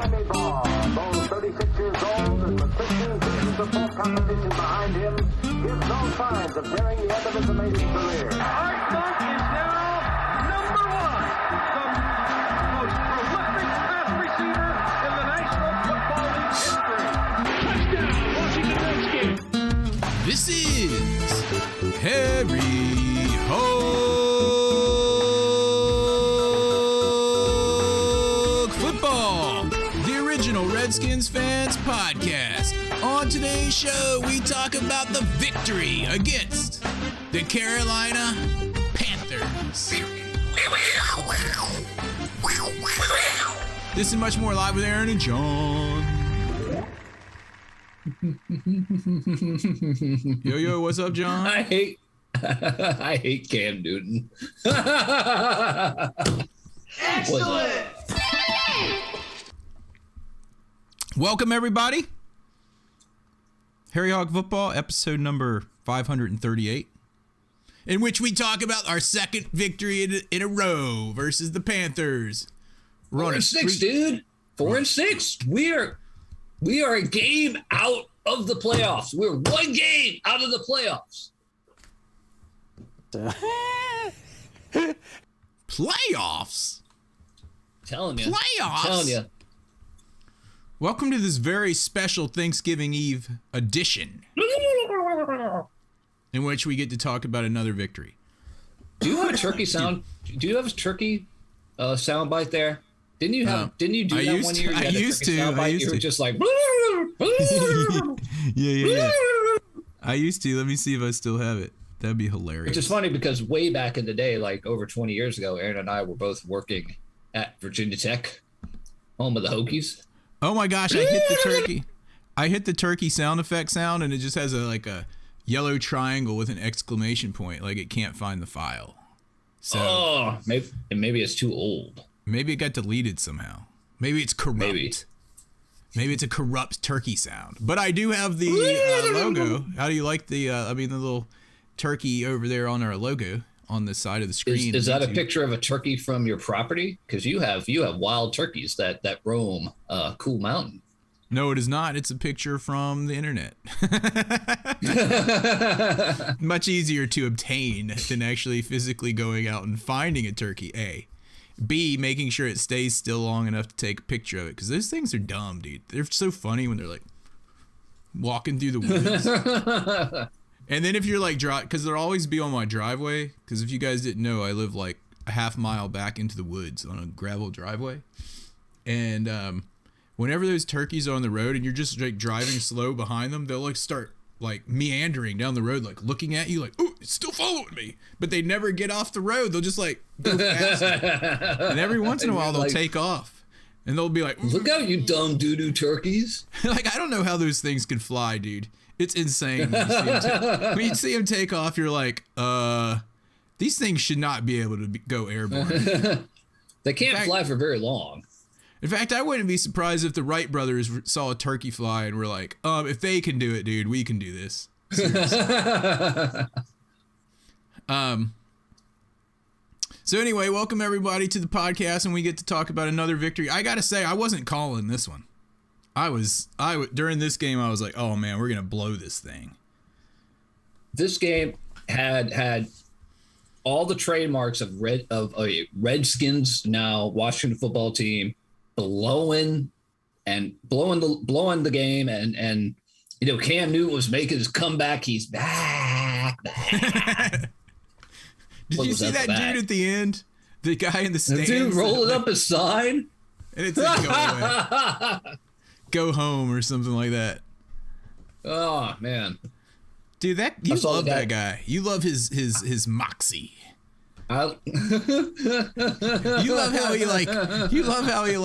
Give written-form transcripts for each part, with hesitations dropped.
Miami ball. Though 36 years old and with 15 seasons of full competition behind him, gives no signs of nearing the end of his amazing career. Art Monk is now number one, the most prolific pass receiver in the National Football League history. Touchdown, Washington Redskins. This is Harry Hog Football, the original Redskins Fans podcast. On today's show, we talk about the victory against the Carolina Panthers. This and much more live with Aaron and John. Yo, what's up, John? I hate Cam Newton. Excellent. Welcome, everybody. Harry Hog Football, episode number 538, in which we talk about our second victory in a row versus the Panthers. We're 4-6, dude. 4-6. We are a game out of the playoffs. We're one game out of the playoffs. Playoffs? Telling you. Playoffs? Telling you. Welcome to this very special Thanksgiving Eve edition, in which we get to talk about another victory. Do you have a turkey sound? Do you have a turkey sound bite there? Didn't you have? Didn't you do that one year? I used to. You were just like. Yeah. I used to. Let me see if I still have it. That'd be hilarious. Which is funny because way back in the day, like over 20 years ago, Aaron and I were both working at Virginia Tech, home of the Hokies. Oh my gosh, I hit the turkey. I hit the turkey sound effect sound, and it just has a yellow triangle with an exclamation point, like it can't find the file. So maybe it's too old. Maybe it got deleted somehow. Maybe it's corrupt. Maybe it's a corrupt turkey sound. But I do have the logo. How do you like the little turkey over there on our logo on the side of the screen? Is that a picture of a turkey from your property? Because you have wild turkeys that roam Cool Mountain. No, it is not. It's a picture from the internet. Much easier to obtain than actually physically going out and finding a turkey, A. B, making sure it stays still long enough to take a picture of it. Because those things are dumb, dude. They're so funny when they're like walking through the woods. And then if you're like, because they'll always be on my driveway. Because if you guys didn't know, I live like a half mile back into the woods on a gravel driveway. And whenever those turkeys are on the road and you're just like driving slow behind them, they'll like start like meandering down the road, like looking at you like, oh, it's still following me. But they never get off the road. They'll just like go faster. And every once in a while they'll take off. And they'll be like, look out, you dumb doo-doo turkeys. Like, I don't know how those things can fly, dude. It's insane. When you see them take off, you're like, these things should not be able to go airborne. They can't fly for very long. In fact, I wouldn't be surprised if the Wright brothers saw a turkey fly and were like, if they can do it, dude, we can do this. So anyway, welcome everybody to the podcast, and we get to talk about another victory. I got to say, I wasn't calling this one. During this game, I was like, oh man, we're going to blow this thing. This game had all the trademarks of a Redskins, now Washington football team, blowing the game, and Cam Newton was making his comeback. He's back. Did you see that dude at the end? The guy in the stands. The dude rolling up his sign, and it's like, go away, go home, or something like that. Oh man, dude, you love that guy. You love his moxie. You love how he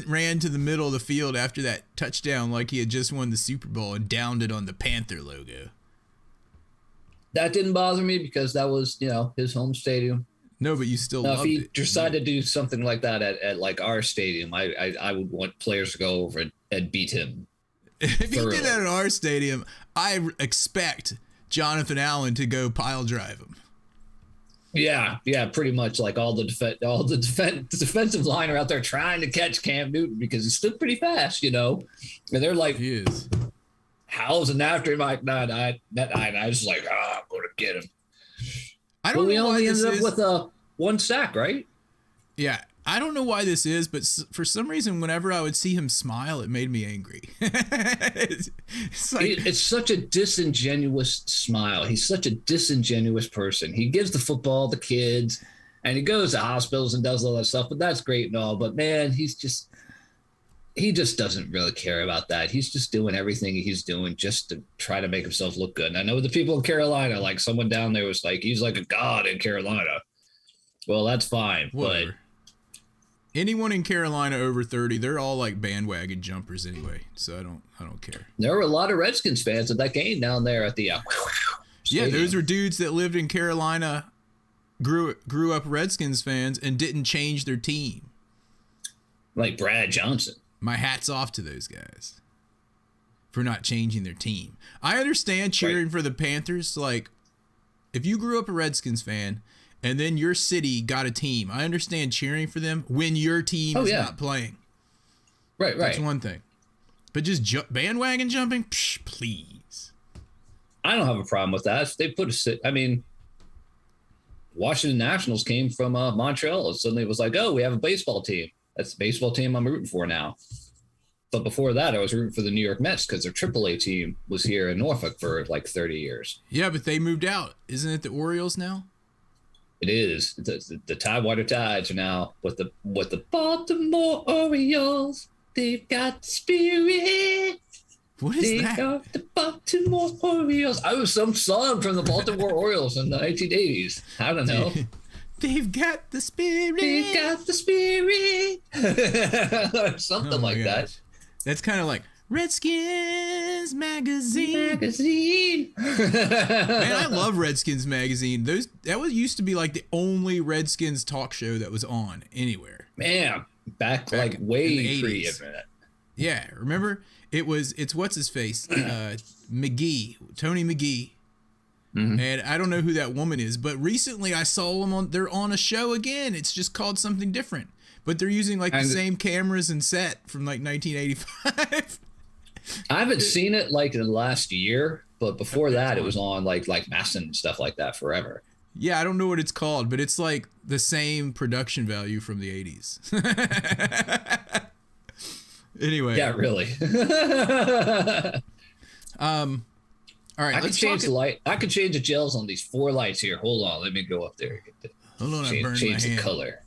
ran to the middle of the field after that touchdown like he had just won the Super Bowl and downed it on the Panther logo. That didn't bother me because that was, his home stadium. No, but you still loved it. If he decided to do something like that at like our stadium, I would want players to go over and beat him. If he did that at our stadium, I expect Jonathan Allen to go pile drive him. Yeah, pretty much like all the defensive line are out there trying to catch Cam Newton because he's still pretty fast, and they're like He is. housing after him like I was like, I'm gonna get him. I don't We know why only this ended up is. with one sack, right? Yeah, I don't know why this is, but for some reason, whenever I would see him smile, it made me angry. it's like, It's such a disingenuous smile. He's such a disingenuous person. He gives the football to kids, and he goes to hospitals and does all that stuff. But that's great and all. But man, he just doesn't really care about that. He's just doing everything he's doing just to try to make himself look good. And I know the people in Carolina, like someone down there was like, he's like a god in Carolina. Well, that's fine, whatever. Anyone in Carolina over 30, they're all like bandwagon jumpers anyway. So I don't care. There were a lot of Redskins fans at that game down there at the Yeah, stadium. those are dudes that lived in Carolina, grew up Redskins fans, and didn't change their team. Like Brad Johnson. My hat's off to those guys for not changing their team. I understand cheering for the Panthers. Like, if you grew up a Redskins fan and then your city got a team, I understand cheering for them when your team is not playing. Right. That's one thing. But just bandwagon jumping, psh, please. I don't have a problem with that. If they put Washington Nationals came from Montreal. And suddenly it was like, oh, we have a baseball team. That's the baseball team I'm rooting for now. But before that, I was rooting for the New York Mets because their AAA team was here in Norfolk for like 30 years. Yeah, but they moved out. Isn't it the Orioles now? It is. The Tidewater Tides are now with the Baltimore Orioles. They've got the spirit. What is that? Got the Baltimore Orioles. I was some song from the Baltimore Orioles in the 1980s. I don't know. They've got the spirit. They've got the spirit. Something like that. That's kind of like Redskins Magazine. Man, I love Redskins Magazine. That used to be like the only Redskins talk show that was on anywhere. Man, back like way pre-internet. Yeah, remember? It's what's his face? McGee, Tony McGee. Mm-hmm. And I don't know who that woman is, but recently I saw them they're on a show again. It's just called something different, but they're using like the same cameras and set from like 1985. I haven't seen it like in the last year, but before that it was on like Masson and stuff like that forever. Yeah, I don't know what it's called, but it's like the same production value from the 80s. Anyway. Yeah, really. All right, I could change the light. I could change the gels on these 4 lights here. Hold on, let me go up there. Hold on, I burned change my hand. the color.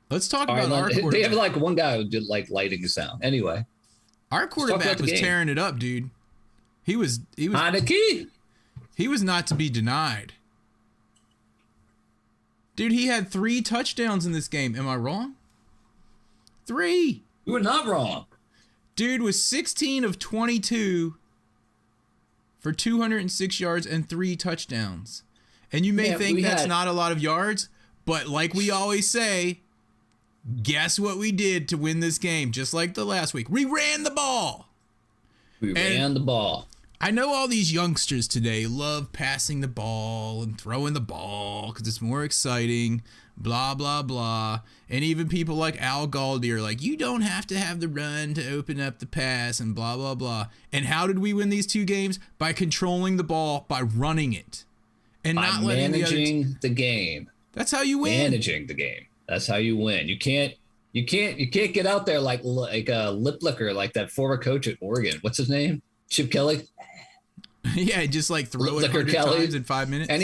Let's talk about our quarterback. They have like one guy who did like lighting and sound. Anyway, our quarterback was tearing it up, dude. He was Heineke. He was not to be denied. Dude, he had 3 touchdowns in this game. Am I wrong? 3. You were not wrong. Dude was 16 of 22 for 206 yards and 3 touchdowns. And you may think that's not a lot of yards, but like we always say, guess what we did to win this game? Just like the last week. We ran the ball. We ran the ball. I know all these youngsters today love passing the ball and throwing the ball because it's more exciting, blah, blah, blah. And even people like Al Galdi are like, you don't have to have the run to open up the pass and blah, blah, blah. And how did we win these 2 games? By controlling the ball, by running it. And by not letting managing the game. That's how you win. Managing the game. That's how you win. You can't get out there like a lip licker like that former coach at Oregon. What's his name? Chip Kelly? Yeah, just like throw it 100 times in 5 minutes. And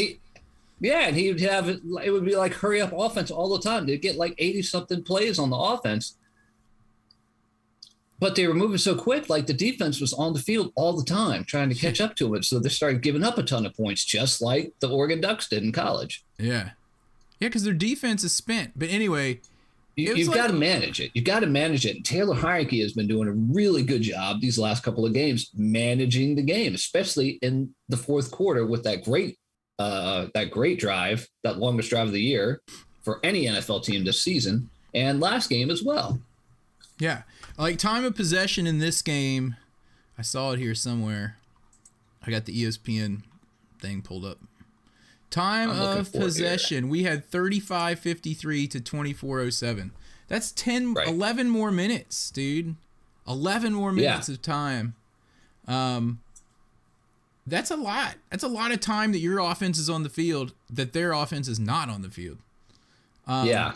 he would have it would be like hurry up offense all the time. They'd get like 80 something plays on the offense. But they were moving so quick, like the defense was on the field all the time trying to catch up to it. So they started giving up a ton of points, just like the Oregon Ducks did in college. Yeah. Yeah, because their defense is spent. But anyway, you've got to manage it. You've got to manage it. And Taylor Heineke has been doing a really good job these last couple of games managing the game, especially in the 4th quarter with that great drive, that longest drive of the year for any NFL team this season, and last game as well. Yeah. Like time of possession in this game, I saw it here somewhere. I got the ESPN thing pulled up. Time I'm looking of for it here. possession. We had 35:53 to 24:07. That's 10, Right. 11 more minutes, dude. 11 more minutes of time. That's a lot. That's a lot of time that your offense is on the field that their offense is not on the field. Yeah.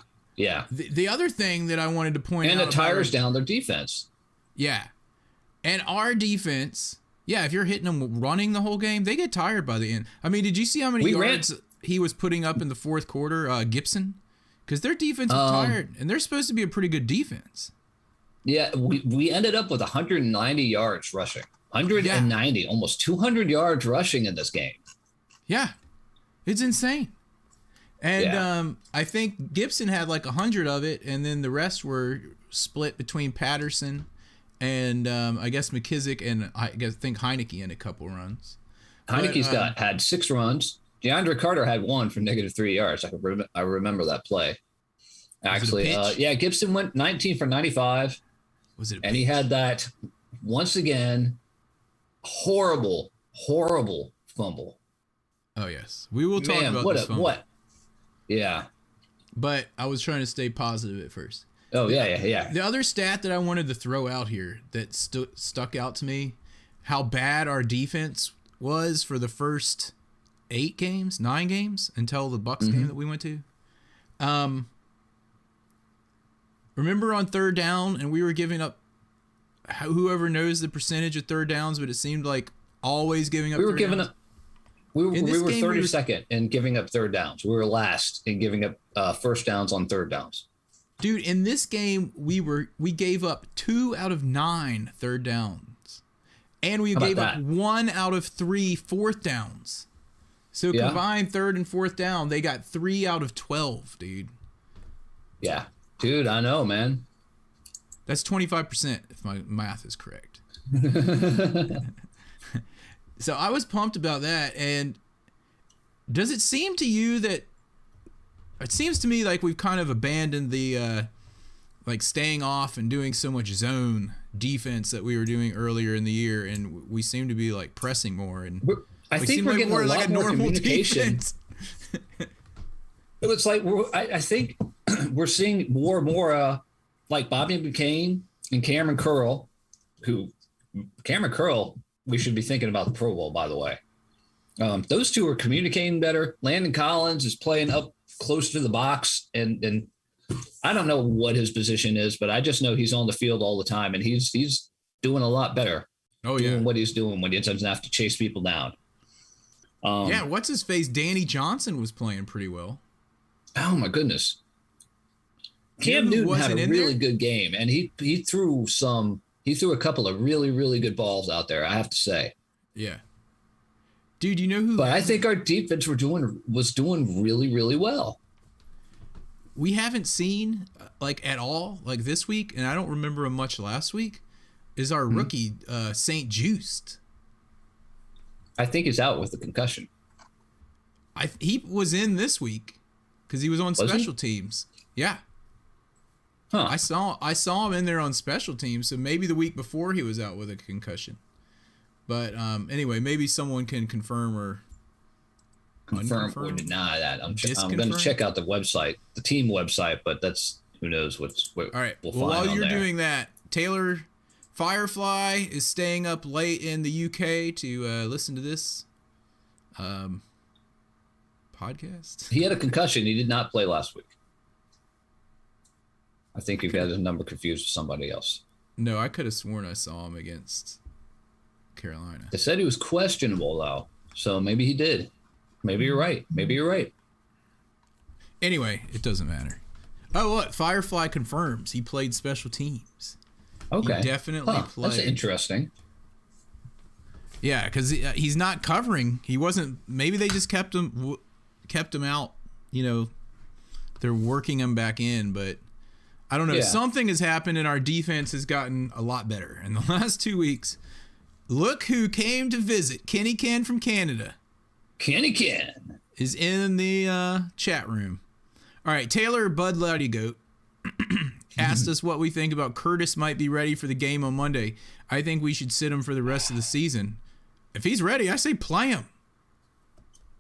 The other thing that I wanted to point out. And it tires down their defense. Yeah. And our defense, yeah, if you're hitting them running the whole game, they get tired by the end. I mean, did you see how many yards he was putting up in the fourth quarter, Gibson? Because their defense was tired, and they're supposed to be a pretty good defense. Yeah, we ended up with 190 yards rushing. 190, almost 200 yards rushing in this game. Yeah. It's insane. And I think Gibson had like 100 of it, and then the rest were split between Patterson and I guess McKissick and I think Heineke in a couple runs. Heineke's had 6 runs. DeAndre Carter had 1 for -3 yards. I remember that play. Actually, Gibson went 19 for 95. Was it? And he had that once again horrible fumble. Oh yes, we will talk about this fumble. What? Yeah. But I was trying to stay positive at first. Oh, yeah. The other stat that I wanted to throw out here that stuck out to me, how bad our defense was for the first 9 games until the Bucs game that we went to. Remember on third down, and we were giving up, whoever knows the percentage of third downs, but it seemed like always giving up. We were giving up. We were 32nd in giving up third downs. We were last in giving up first downs on third downs. Dude, in this game, we gave up 2 out of 9 third downs. And we gave up 1 out of 3 fourth downs. So combined third and fourth down, they got 3 out of 12, dude. Yeah. Dude, I know, man. That's 25% if my math is correct. So I was pumped about that. And does it seem to you that it seems to me like we've kind of abandoned the like staying off and doing so much zone defense that we were doing earlier in the year, and we seem to be like pressing more, and I think we're getting a lot more communication. It's like I think we're seeing more and more like Bobby McCain and Cameron Curl, we should be thinking about the Pro Bowl, by the way. Those two are communicating better. Landon Collins is playing up close to the box, and I don't know what his position is, but I just know he's on the field all the time, and he's doing a lot better. Oh yeah, doing what he's doing when he doesn't have to chase people down. What's his face? Danny Johnson was playing pretty well. Oh my goodness. Cam Newton had a really good game, and he threw a couple of really, really good balls out there, I have to say. Yeah. Dude, you know who? But I think our defense was doing really, really well. We haven't seen like at all like this week, and I don't remember him much last week. Is our rookie St. Juiced? I think he's out with the concussion. He was in this week because he was on special teams. Yeah. Huh. I saw him in there on special teams, so maybe the week before he was out with a concussion. But anyway, maybe someone can confirm or or deny that. I'm going to check out the website, the team website, but that's who knows what. All right. Well, while you're doing that, Taylor Firefly is staying up late in the UK to listen to this podcast. He had a concussion. He did not play last week. I think you've got his number confused with somebody else. No, I could have sworn I saw him against Carolina. They said he was questionable, though, so maybe he did. Maybe you're right. Anyway, it doesn't matter. Oh, look, Firefly confirms he played special teams. Okay. He definitely played. That's interesting. Yeah, because he's not covering. He wasn't. Maybe they just kept him out. You know, they're working him back in, but I don't know. Yeah. Something has happened, and our defense has gotten a lot better in the last 2 weeks. Look who came to visit. Kenny Ken from Canada. Kenny Ken is in the chat room. All right, Taylor Bud Loudy Goat asked us what we think about Curtis might be ready for the game on Monday. I think we should sit him for the rest of the season. If he's ready, I say play him.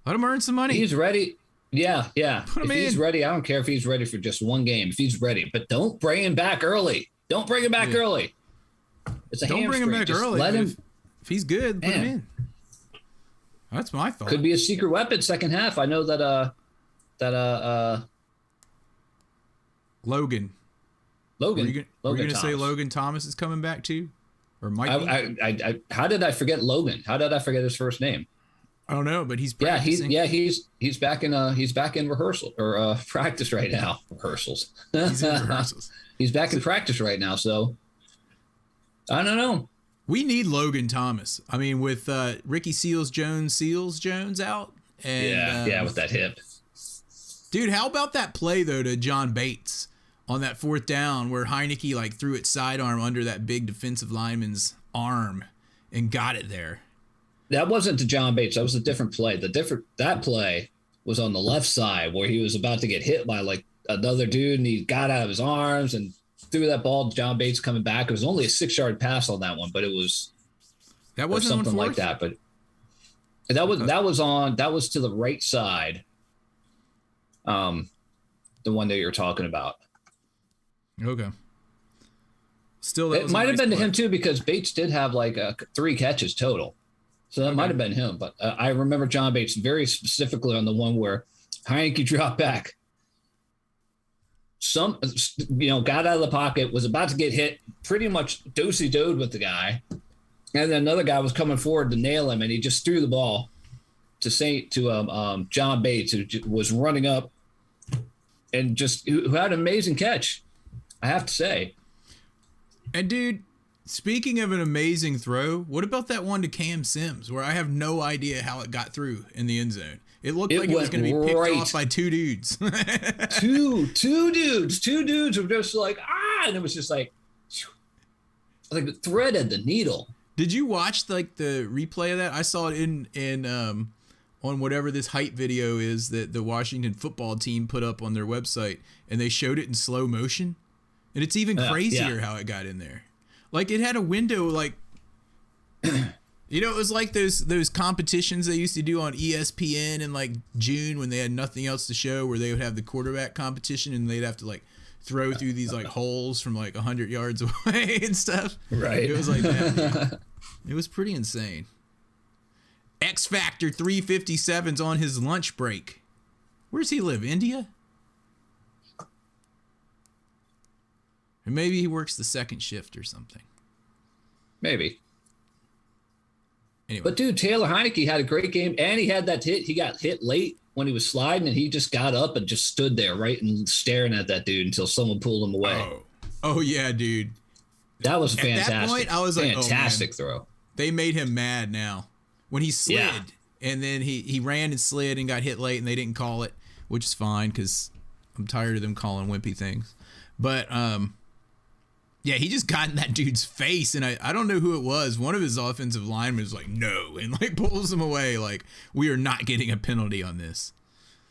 Let him earn some money. He's ready. Yeah. Put him If he's in. ready, I don't care if he's ready for just one game. If he's ready, but don't bring him back early. Don't bring him back early. It's a Don't bring him hamstring. back Just early. Let but him. If he's good, put him Man. in. That's my thought. Could be a secret weapon second half. I know that Logan. Logan. Were you going to say Thomas. Logan Thomas is coming back too? Or might be? I how did I forget Logan? How did I forget his first name? I don't know, but he's Yeah, practicing. he's back in rehearsal or practice right now. Rehearsals. He's in rehearsals. He's back in practice right now, so I don't know. We need Logan Thomas. I mean, with Ricky Seals Jones out. And, With that hip. Dude, how about that play, though, to John Bates on that fourth down where Heineke, like, threw its sidearm under that big defensive lineman's arm and got it there? That wasn't to John Bates. That was a different play. That play was on the left side where he was about to get hit by, like, another dude, and he got out of his arms and threw that ball to John Bates coming back. It was only a 6-yard pass on that one, but it was That wasn't something on like fourth? that. But that was to the right side. The one that you're talking about. Okay. Still, that It was a might have nice been to play. him too, because Bates did have like 3 catches total. So that might have been him. But I remember John Bates very specifically on the one where Heineke dropped back. Got out of the pocket, was about to get hit, pretty much do-si-doed with the guy. And then another guy was coming forward to nail him, and he just threw the ball to John Bates, who was running up and who had an amazing catch, I have to say. And, dude, speaking of an amazing throw, what about that one to Cam Sims where I have no idea how it got through in the end zone? It looked like it was going to be picked off by 2 dudes. Two dudes were just like, and it was just like it threaded the needle. Did you watch like the replay of that? I saw it in on whatever this hype video is that the Washington football team put up on their website, and they showed it in slow motion, and it's even crazier how it got in there. Like it had a window, like it was like those competitions they used to do on ESPN in like June when they had nothing else to show, where they would have the quarterback competition and they'd have to like throw through these like holes from like 100 yards away and stuff. Right. It was like that. It was pretty insane. X Factor 357's on his lunch break. Where's he live? India? Or maybe he works the second shift or something. Maybe. Anyway. But dude, Taylor Heineke had a great game, and he had that hit. He got hit late when he was sliding, and he just got up and just stood there right and staring at that dude until someone pulled him away. Oh yeah, dude. That was At fantastic. that point, I was like, fantastic throw. They made him mad now. When he slid, and then he ran and slid and got hit late, and they didn't call it, which is fine because I'm tired of them calling wimpy things. But yeah, he just got in that dude's face, and I don't know who it was. One of his offensive linemen was like, no, and like pulls him away. Like, we are not getting a penalty on this.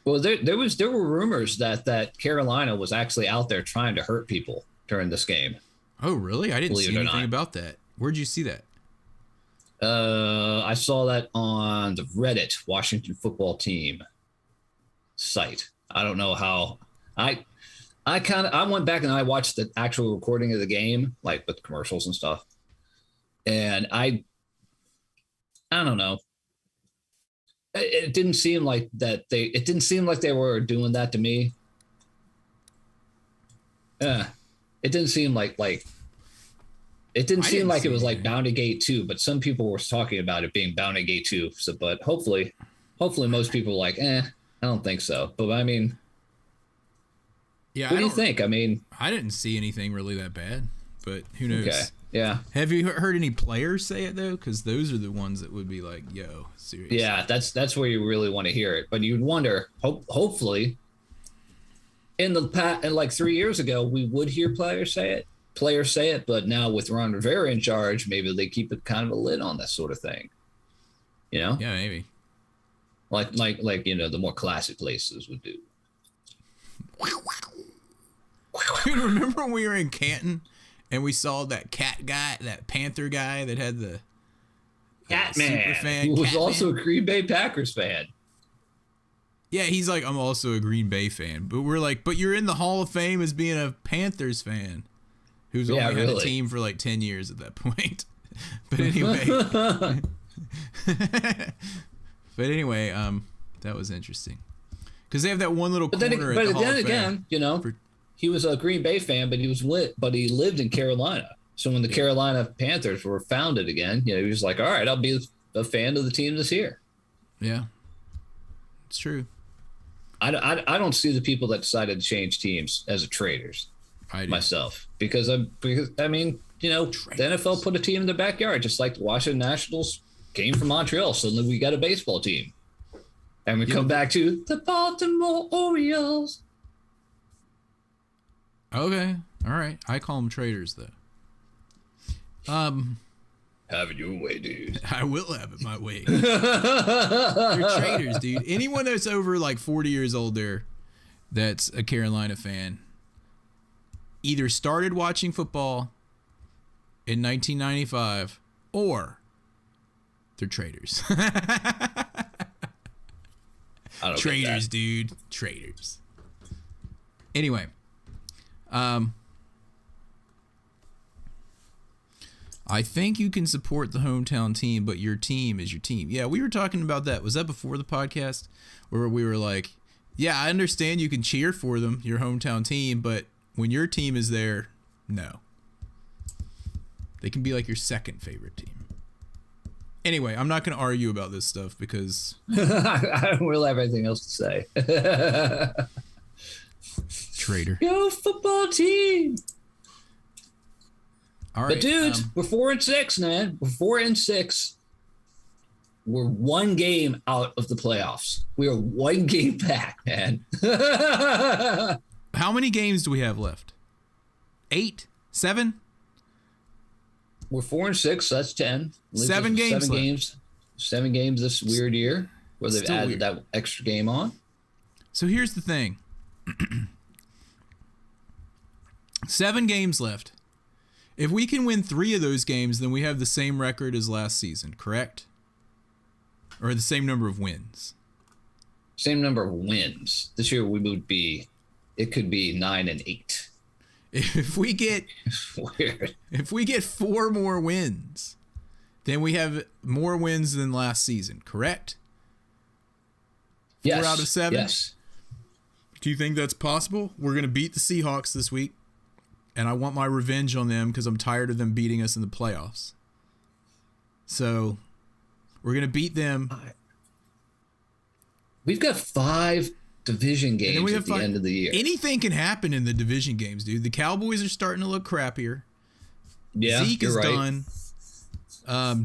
Well, there were rumors that Carolina was actually out there trying to hurt people during this game. Oh, really? I didn't Believe see it or anything not. about that. Where'd you see that? I saw that on the Reddit Washington football team site. I don't know how. I went back and I watched the actual recording of the game, like with commercials and stuff. And I don't know. It didn't seem like that it didn't seem like they were doing that to me. It didn't seem like it didn't seem like it was like Bounty Gate 2, but some people were talking about it being Bounty Gate 2. So, but hopefully most people were like, I don't think so. But I mean, Yeah. what do you think? I mean, I didn't see anything really that bad, but who knows? okay. Yeah. Have you heard any players say it though? Because those are the ones that would be like, "Yo, seriously." Yeah, that's where you really want to hear it. But you'd wonder, hopefully, in the past, and like 3 years ago, we would hear players say it. But now with Ron Rivera in charge, maybe they keep it kind of a lid on that sort of thing. You know, Yeah, maybe. like the more classy places would do. Dude, remember when we were in Canton and we saw that cat guy, that Panther guy that had the Catman, super fan who was Catman? also a Green Bay Packers fan. Yeah, he's like, I'm also a Green Bay fan. But we're like, but you're in the Hall of Fame as being a Panthers fan who's only had a team for like 10 years at that point. But anyway. That was interesting. Because they have that one little corner at the Hall of Fame. You know, he was a Green Bay fan, but he lived in Carolina. So when the Carolina Panthers were founded again, you know, he was like, all right, I'll be a fan of the team that's here. Yeah, it's true. I don't see the people that decided to change teams as traitors. I do. Myself, because I mean, you know, traitors. The NFL put a team in the backyard, just like the Washington Nationals came from Montreal. So then we got a baseball team, and we come back to the Baltimore Orioles. Okay, all right. I call them traitors, though. Have it your way, dude. I will have it my way. You're traitors, dude. Anyone that's over like 40 years old there that's a Carolina fan either started watching football in 1995 or they're traitors. Traitors, dude. Traitors. Anyway, I think you can support the hometown team, but your team is your team. Yeah, we were talking about that. Was that before the podcast? Where we were like, yeah, I understand you can cheer for them, your hometown team, but when your team is there, no. They can be like your second favorite team. Anyway, I'm not going to argue about this stuff because... I don't really have anything else to say. Traitor. Go football team! All right, but dude, we're 4-6, man. We're 4-6. We're one game out of the playoffs. We are one game back, man. How many games do we have left? 8? 7? We're 4-6, so that's 10. 7 games. 7 games. 7 games this weird year where they've added that extra game on. So here's the thing. 7 games left. If we can win 3 of those games, then we have the same record as last season, correct? Or the same number of wins. Same number of wins. This year it could be 9-8. If we get weird. If we get 4 more wins, then we have more wins than last season, correct? 4 out of 7? Yes. Do you think that's possible? We're going to beat the Seahawks this week. And I want my revenge on them because I'm tired of them beating us in the playoffs. So we're going to beat them. We've got 5 division games at the end of the year. Anything can happen in the division games, dude. The Cowboys are starting to look crappier. Yeah, Zeke is done.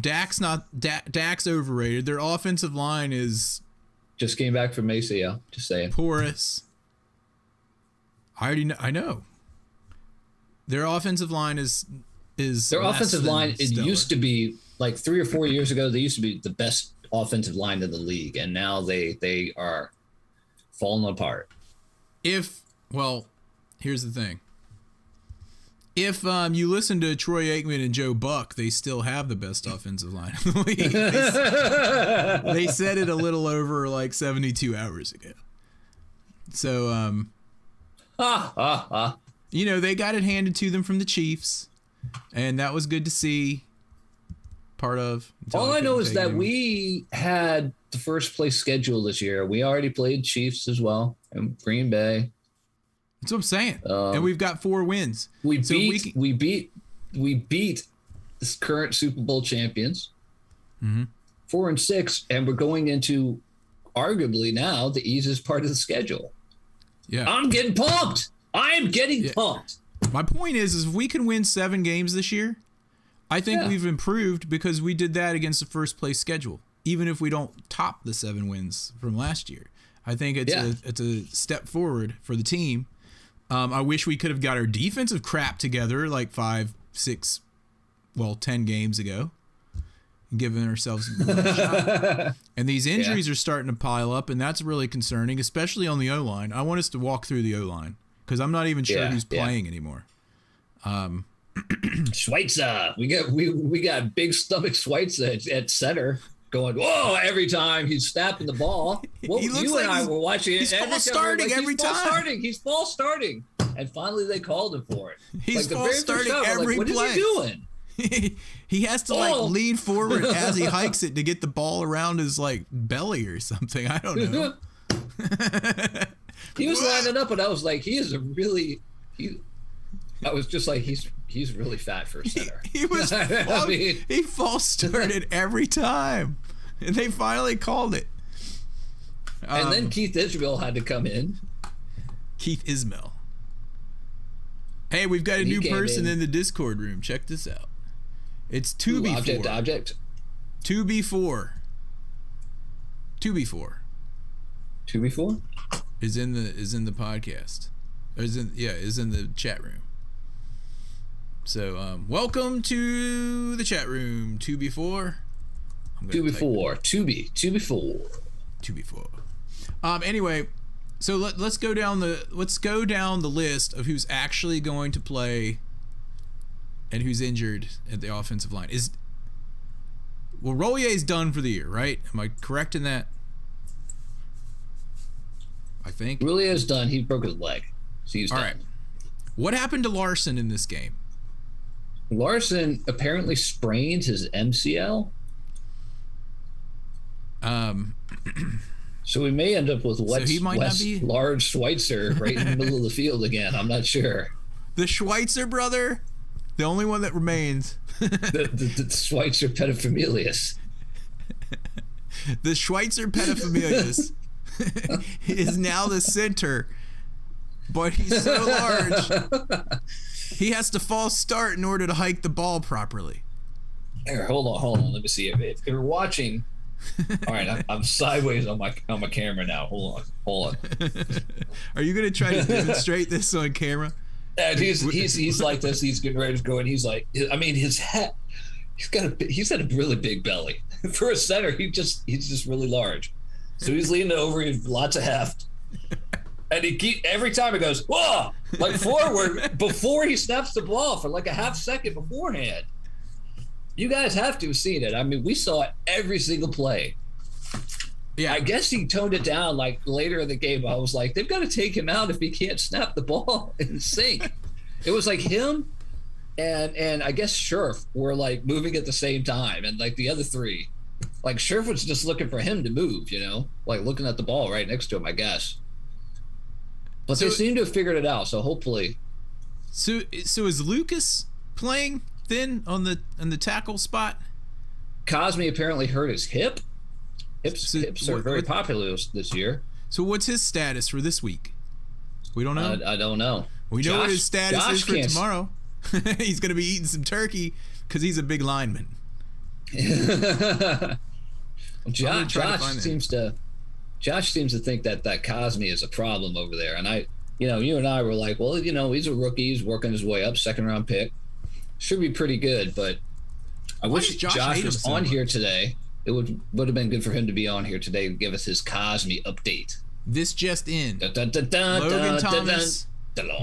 Dak's overrated. Their offensive line is... Just came back from ACL. Just saying. Porous. I know. Their offensive line is their offensive line. It used to be like 3 or 4 years ago. They used to be the best offensive line in the league, and now they are falling apart. Here's the thing. If you listen to Troy Aikman and Joe Buck, they still have the best offensive line in the league. They said it a little over like 72 hours ago. So you know, they got it handed to them from the Chiefs, and that was good to see. All I know is that we had the first place schedule this year. We already played Chiefs as well, and Green Bay. That's what I'm saying. And we've got 4 wins. We beat this current Super Bowl champions. 4-6, and we're going into arguably now the easiest part of the schedule. Yeah, I'm getting pumped. I'm getting pumped. My point is if we can win 7 games this year, I think we've improved because we did that against the first place schedule. Even if we don't top the 7 wins from last year, I think it's a step forward for the team. I wish we could have got our defensive crap together like 10 games ago, and given ourselves a shot. And these injuries are starting to pile up, and that's really concerning, especially on the O-line. I want us to walk through the O-line because I'm not even sure who's playing anymore. Schweitzer. We got big stomach Schweitzer at center. going, whoa, every time he's snapping the ball. Well, He looks you like and I were watching it. he's and false starting every time. He's false starting. And finally they called him for it. He's the false very first starting shot, every what play. is he doing? He has to lean forward as he hikes it to get the ball around his belly or something. I don't know. He was lining up, and I was like, I was just like, he's really fat for a center. He was he false started every time, and they finally called it. And then Keith Ismail had to come in. Keith Ismail. Hey, we've got a new person in the Discord room. Check this out. It's 2B4. Object. 2B4. 2B4 is in the podcast. Is in the chat room. So welcome to the chat room, 2B4. 2B4. Anyway, so let's go down the list of who's actually going to play and who's injured at the offensive line. Rollier's done for the year, right? Am I correct in that? I think Rollier's done. He broke his leg, so he's done. All right. What happened to Larson in this game? Larson apparently sprained his MCL. So we may end up with large Schweitzer right in the middle of the field again. I'm not sure. The Schweitzer brother, the only one that remains. the Schweitzer paterfamilias. The Schweitzer paterfamilias is now the center, but he's so large. He has to false start in order to hike the ball properly. Here, hold on. Let me see. If you're watching, all right, I'm sideways on my camera now. Hold on. Are you gonna try to demonstrate this on camera? And he's like this. He's getting ready to go, and he's like, I mean, his head. He's got a really big belly for a center. He's just really large. So he's leaning over. He has lots of heft. And every time he goes, whoa, like forward before he snaps the ball for like a half second beforehand. You guys have to have seen it. I mean, we saw it every single play. Yeah. I guess he toned it down like later in the game. I was like, they've got to take him out if he can't snap the ball in sync. It was like him and I guess Scherf were like moving at the same time. And like the other three, like Scherf was just looking for him to move, like looking at the ball right next to him, I guess. But they seem to have figured it out, so hopefully. So is Lucas playing then on the tackle spot? Cosme apparently hurt his hip. Hips are very popular this year. So what's his status for this week? We don't know. I don't know. We know what his status is for tomorrow. He's going to be eating some turkey because he's a big lineman. Josh seems to think that Cosme is a problem over there. And you and I were like, well, he's a rookie. He's working his way up, second round pick. Should be pretty good, but I wish Josh was on here today. It would have been good for him to be on here today and give us his Cosme update. This just in. Logan Thomas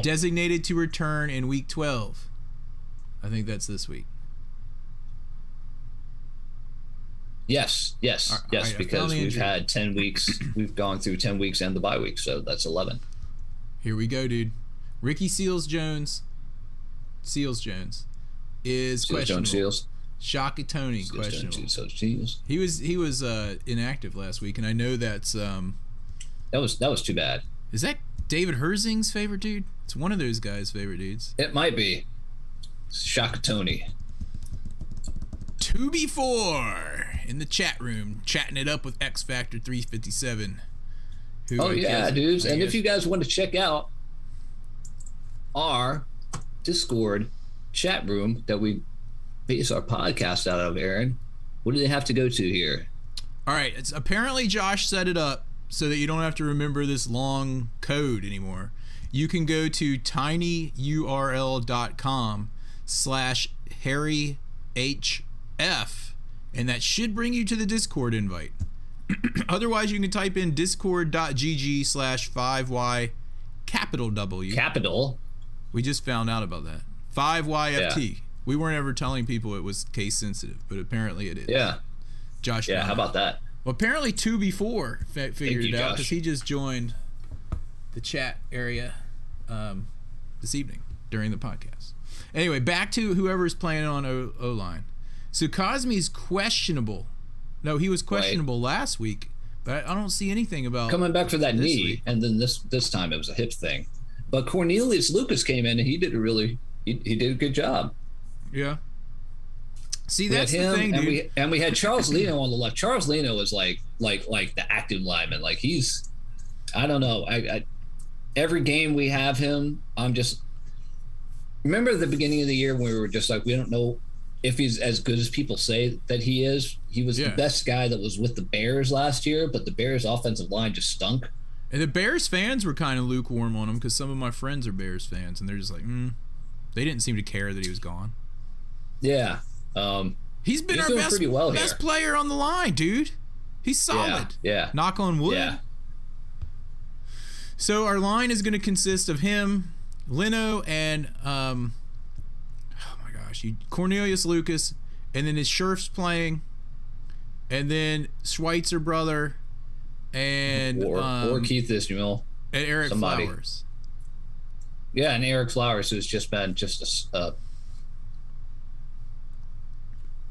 designated to return in week 12. I think that's this week. Yes, right, because we've had 10 weeks. We've gone through 10 weeks and the bye week, so that's 11. Here we go, dude. Ricky Seals-Jones is questionable. Shaka Tony questionable. He was inactive last week, and I know that's that was too bad. Is that David Herzing's favorite dude? It's one of those guys' favorite dudes. It might be Shaka Tony. 2B4 in the chat room, chatting it up with X Factor 357. Dudes. And if you guys want to check out our Discord chat room that we base our podcast out of, Aaron, what do they have to go to here? All right. It's apparently Josh set it up so that you don't have to remember this long code anymore. You can go to tinyurl.com/HHF, and that should bring you to the Discord invite. Otherwise, you can type in discord.gg/5Y capital W. Capital? We just found out about that. 5YFT. Yeah. We weren't ever telling people it was case sensitive, but apparently it is. Yeah. Josh. Yeah, Brown. how about that? Well, apparently 2 before figured you, it out Josh. because he just joined the chat area this evening during the podcast. Anyway, back to whoever's playing on O-line. So Cosme's questionable. No, he was questionable last week, but I don't see anything about coming back for that knee, week. and then this time it was a hip thing. But Cornelius Lucas came in and he did a good job. Yeah. See, We that's had him, the thing, dude. and we had Charles Leno on the left. Charles Leno is like the active lineman. Like he's, I don't know. I every game we have him, I'm just remember at the beginning of the year when we were just like, we don't know if he's as good as people say that he is. He was the best guy that was with the Bears last year, but the Bears offensive line just stunk. And the Bears fans were kind of lukewarm on him because some of my friends are Bears fans, and they're just like, they didn't seem to care that he was gone. Yeah. He's been our doing best, pretty well best here. player on the line, dude. He's solid. Yeah. Knock on wood. Yeah. So our line is going to consist of him, Leno, and Cornelius Lucas, and then his Scherf's playing, and then Schweitzer brother, and or Keith Ismail and Eric somebody. Flowers. Yeah, and Eric Flowers, who's just been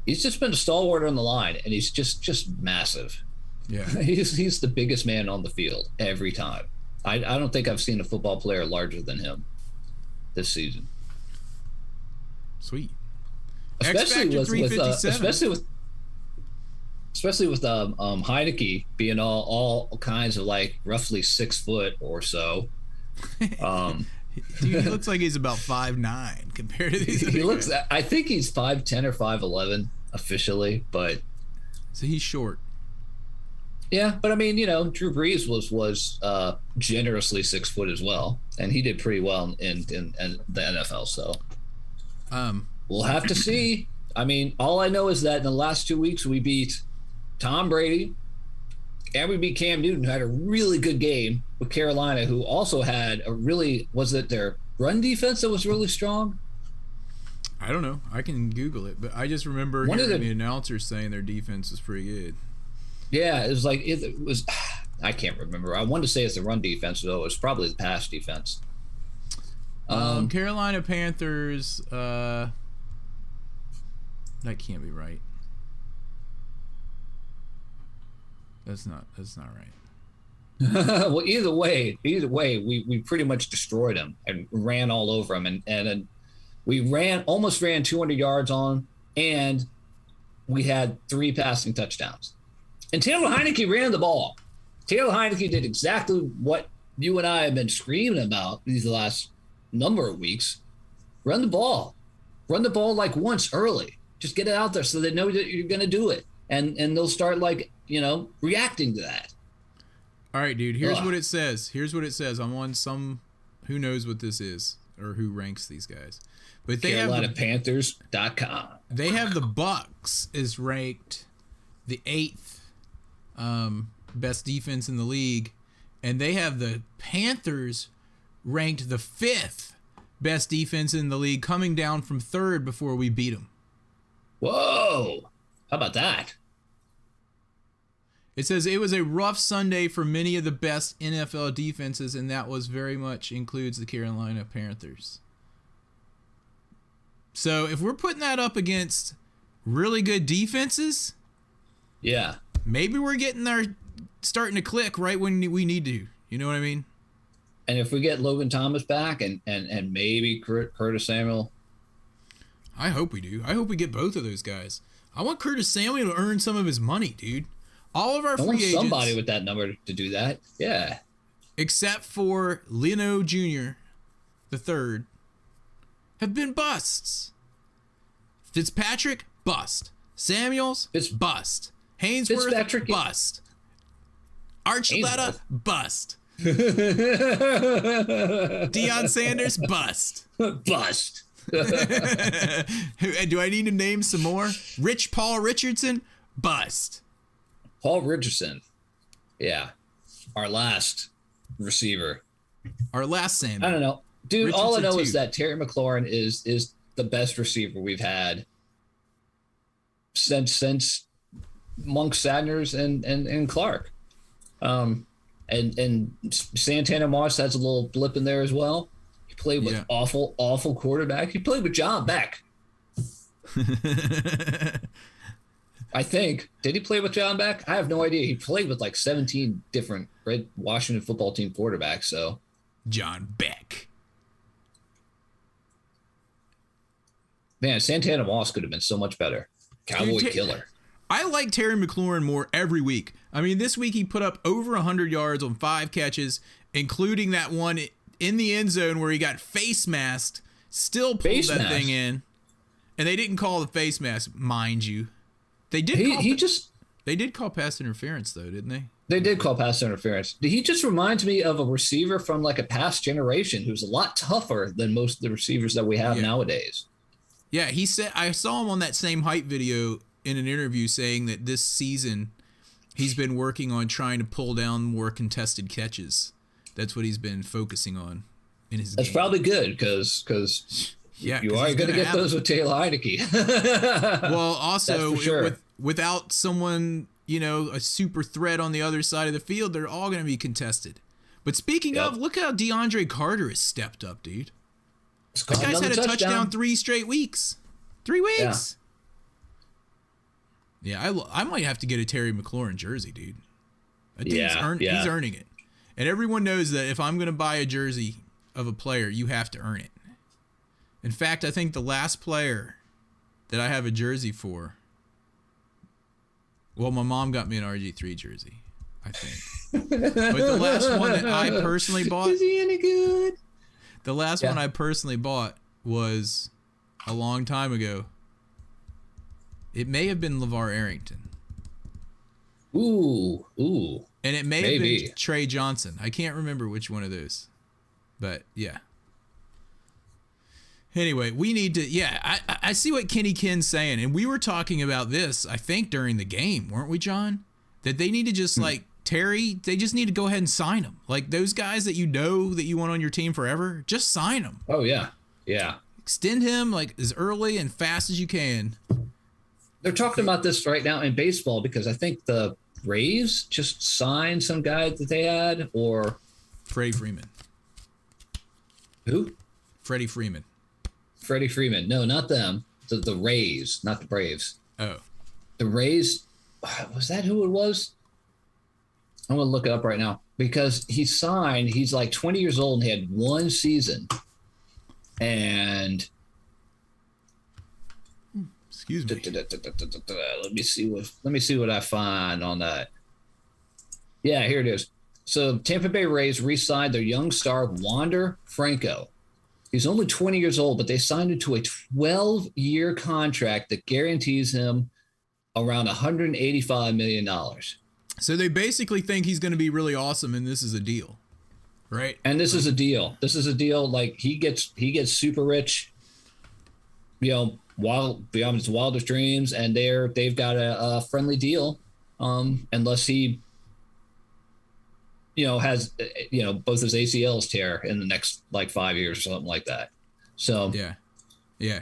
he's just been a stalwart on the line, and he's just massive. Yeah, he's the biggest man on the field every time. I don't think I've seen a football player larger than him this season. Sweet. Especially with 357. especially with Heineke being all kinds of like roughly 6 foot or so. Dude, he looks like he's about 5'9" compared to these. He looks. I think he's 5'10" or 5'11" officially, but so he's short. yeah. But I mean, Drew Brees was generously 6 foot as well, and he did pretty well in the NFL. So we'll have to see. I mean, all I know is that in the last 2 weeks we beat Tom Brady, and we beat Cam Newton, who had a really good game with Carolina, who also had was it their run defense that was really strong? I don't know. I can Google it, but I just remember hearing the announcers saying their defense was pretty good. Yeah, it was like it was. I can't remember. I wanted to say it's the run defense, though. It was probably the pass defense. Carolina Panthers. That can't be right. That's not right. Well, either way, we pretty much destroyed him and ran all over him, and we almost ran 200 yards on, and we had 3 passing touchdowns. And Taylor Heineke ran the ball. Taylor Heineke did exactly what you and I have been screaming about these last number of weeks. Run the ball. Run the ball like once early. Just get it out there so they know that you're going to do it. And they'll start reacting to that. All right, dude. Here's what it says. I'm on some who knows what this is or who ranks these guys. But they CarolinaPanthers.com. They have the Bucks is ranked the 8th best defense in the league, and they have the Panthers ranked the 5th best defense in the league, coming down from 3rd before we beat them. Whoa! How about that? It says it was a rough Sunday for many of the best NFL defenses, and that was very much includes the Carolina Panthers. So if we're putting that up against really good defenses, yeah, maybe we're getting there, starting to click right when we need to. You know what I mean? And if we get Logan Thomas back and maybe Curtis Samuel, I hope we do. I hope we get both of those guys. I want Curtis Samuel to earn some of his money, dude. All of our free agents, somebody with that number to do that. Yeah. Except for Leno Jr., the 3rd, have been busts. Fitzpatrick, bust. Samuels, bust. Hainsworth, Fitzpatrick, bust. Archuleta, bust. Deion Sanders, bust. Bust. Do I need to name some more? Paul Richardson, bust. Paul Richardson. Yeah. Our last receiver. Our last Samuel. I don't know. Dude, Richardson all I know too. is that Terry McLaurin is the best receiver we've had since Monk, Sadners, and Clark. And Santana Moss has a little blip in there as well. He played with awful quarterback. He played with John Beck. I think. Did he play with John Beck? I have no idea. He played with like 17 different Red Washington football team quarterbacks. So John Beck. Man, Santana Moss could have been so much better. Cowboy killer. I like Terry McLaurin more every week. I mean, this week he put up over 100 yards on 5 catches, including that one in the end zone where he got face masked, still pulled that thing in. And they didn't call the face mask, mind you. They did they did call pass interference, though, didn't they? They did call pass interference. He just reminds me of a receiver from like a past generation who's a lot tougher than most of the receivers that we have nowadays. Yeah, he said, I saw him on that same hype video in an interview saying that this season he's been working on trying to pull down more contested catches. That's what he's been focusing on in his game. That's probably good because you are going to get those with Taylor Heineke. Well, also sure. without someone, a super threat on the other side of the field, they're all going to be contested. But speaking of, look how DeAndre Carter has stepped up, dude. That guy's had a touchdown 3 straight weeks. 3 weeks. Yeah, I might have to get a Terry McLaurin jersey, dude. I think he's earning it. And everyone knows that if I'm going to buy a jersey of a player, you have to earn it. In fact, I think the last player that I have a jersey for, well, my mom got me an RG3 jersey, I think. But the last one that I personally bought, is he any good? The last one I personally bought was a long time ago. It may have been LeVar Arrington. Ooh. And it may have been Trey Johnson. I can't remember which one of those. But, yeah. Anyway, we need to, I see what Kenny Ken's saying. And we were talking about this, I think, during the game, weren't we, John? That they need to just, Terry, they just need to go ahead and sign him. Like, those guys that you want on your team forever, just sign them. Oh, yeah. Yeah. Extend him, as early and fast as you can. They're talking about this right now in baseball because I think the Braves just signed some guy that they had, or Freddie Freeman. Who? Freddie Freeman. Freddie Freeman. No, not them. The Rays, not the Braves. Oh. The Rays, was that who it was? I'm going to look it up right now because he's like 20 years old and he had 1 season. And excuse me. Let me see what I find on that. Yeah, here it is. So Tampa Bay Rays re-signed their young star Wander Franco. He's only 20 years old, but they signed him to a 12-year contract that guarantees him around $185 million. So they basically think he's going to be really awesome, and this is a deal, right? And this is a deal. This is a deal. Like he gets super rich, beyond his wildest dreams, and they've got a friendly deal, unless he, has both his ACLs tear in the next 5 years or something like that. So yeah.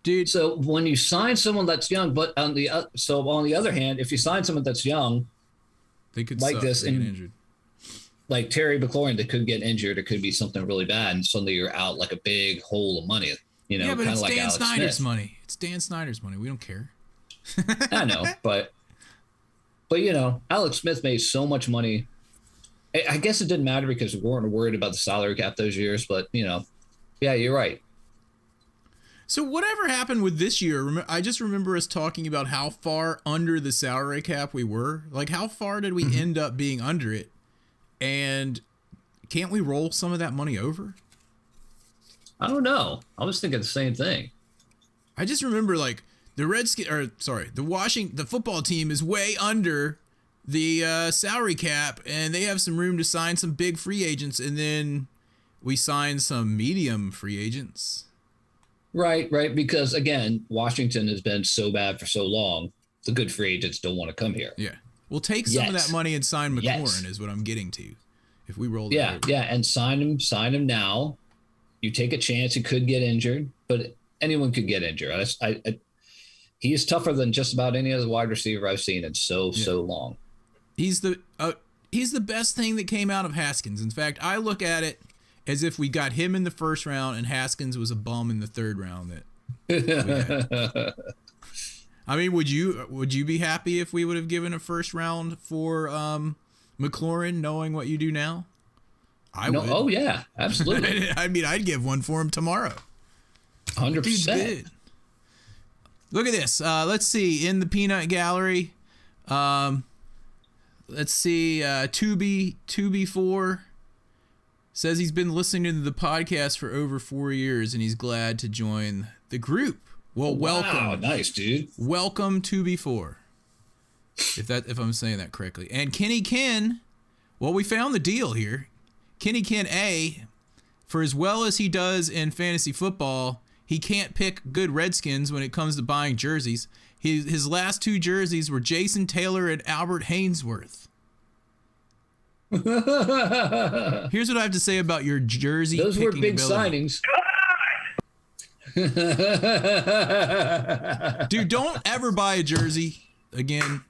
Dude, so when you sign someone that's young, but on the other hand, if you sign someone that's young, they could like this and injured. Like Terry McLaurin, that could get injured. It could be something really bad, and suddenly you're out like a big hole of money. Yeah, but it's like Dan Alex Snyder's Smith. money. It's Dan Snyder's money. We don't care. I know, but Alex Smith made so much money. I guess it didn't matter because we weren't worried about the salary cap those years. But yeah, you're right. So whatever happened with this year, I just remember us talking about how far under the salary cap we were. Like, how far did we end up being under it? And can't we roll some of that money over? I don't know. I was thinking the same thing. I just remember the the football team is way under the salary cap, and they have some room to sign some big free agents, and then we sign some medium free agents. Right. Because, again, Washington has been so bad for so long, the good free agents don't want to come here. Yeah. We'll take some of that money and sign McLaurin is what I'm getting to. If we roll that over. And sign him now. You take a chance. He could get injured, but anyone could get injured. he is tougher than just about any other wide receiver I've seen in so long. He's the best thing that came out of Haskins. In fact, I look at it as if we got him in the first round and Haskins was a bum in the third round. I mean, would you be happy if we would have given a first round for McLaurin, knowing what you do now? I would. Oh yeah, absolutely. I mean, I'd give one for him tomorrow. 100%. Look at this. Let's see. In the peanut gallery, let's see. Tubi4 says he's been listening to the podcast for over 4 years and he's glad to join the group. Well, welcome. Wow, nice, dude. Welcome Tubi4. If I'm saying that correctly. And Kenny Ken, well, we found the deal here. Kenny Ken A, for as well as he does in fantasy football, he can't pick good Redskins when it comes to buying jerseys. His last 2 jerseys were Jason Taylor and Albert Hainsworth. Here's what I have to say about your jersey. Those were big ability. signings. Dude, don't ever buy a jersey again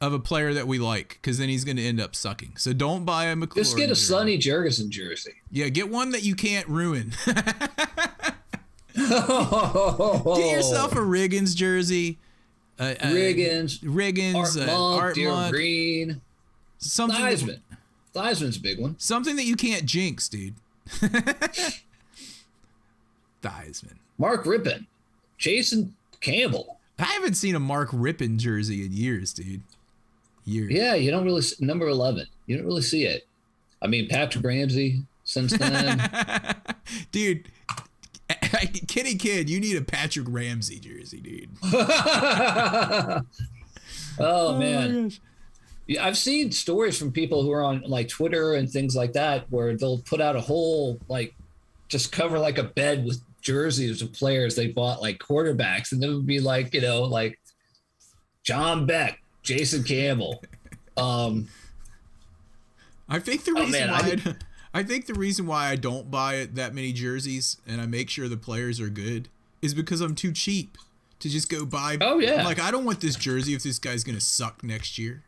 of a player that we like, because then he's going to end up sucking. So don't buy a McLaurin. Just get a jersey. Sonny Jurgensen jersey. Yeah, get one that you can't ruin. Get yourself a Riggins jersey. Riggins, Art Monk, Green, something. Theismann. Theismann's a big one. Something that you can't jinx, dude. Theismann. Mark Rippon, Jason Campbell. I haven't seen a Mark Rippon jersey in years, dude. Years. Yeah, you don't really number 11. You don't really see it. I mean, Patrick Ramsey since then. Dude, Kenny Kid, you need a Patrick Ramsey jersey, dude. Oh man. Yeah, I've seen stories from people who are on like Twitter and things like that where they'll put out a whole just cover like a bed with jerseys of players they bought, like quarterbacks, and it would be like, like John Beck, Jason Campbell. I think the reason I think the reason why I don't buy that many jerseys and I make sure the players are good is because I'm too cheap to just go buy. Oh yeah. I'm like, I don't want this jersey if this guy's gonna suck next year.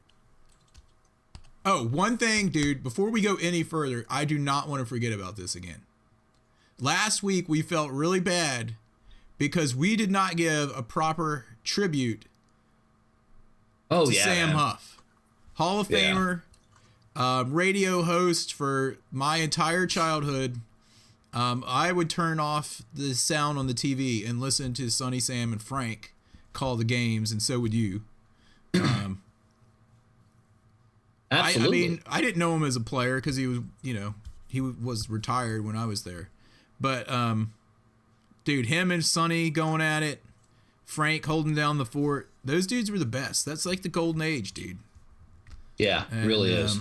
Oh, one thing, dude, before we go any further, I do not want to forget about this again. Last week, we felt really bad because we did not give a proper tribute to Sam Huff. Hall of Famer, radio host for my entire childhood. I would turn off the sound on the TV and listen to Sonny, Sam, and Frank call the games, and so would you. Absolutely. I mean, I didn't know him as a player because he was, he was retired when I was there. But, dude, him and Sonny going at it, Frank holding down the fort, those dudes were the best. That's like the golden age, dude. Yeah, really is.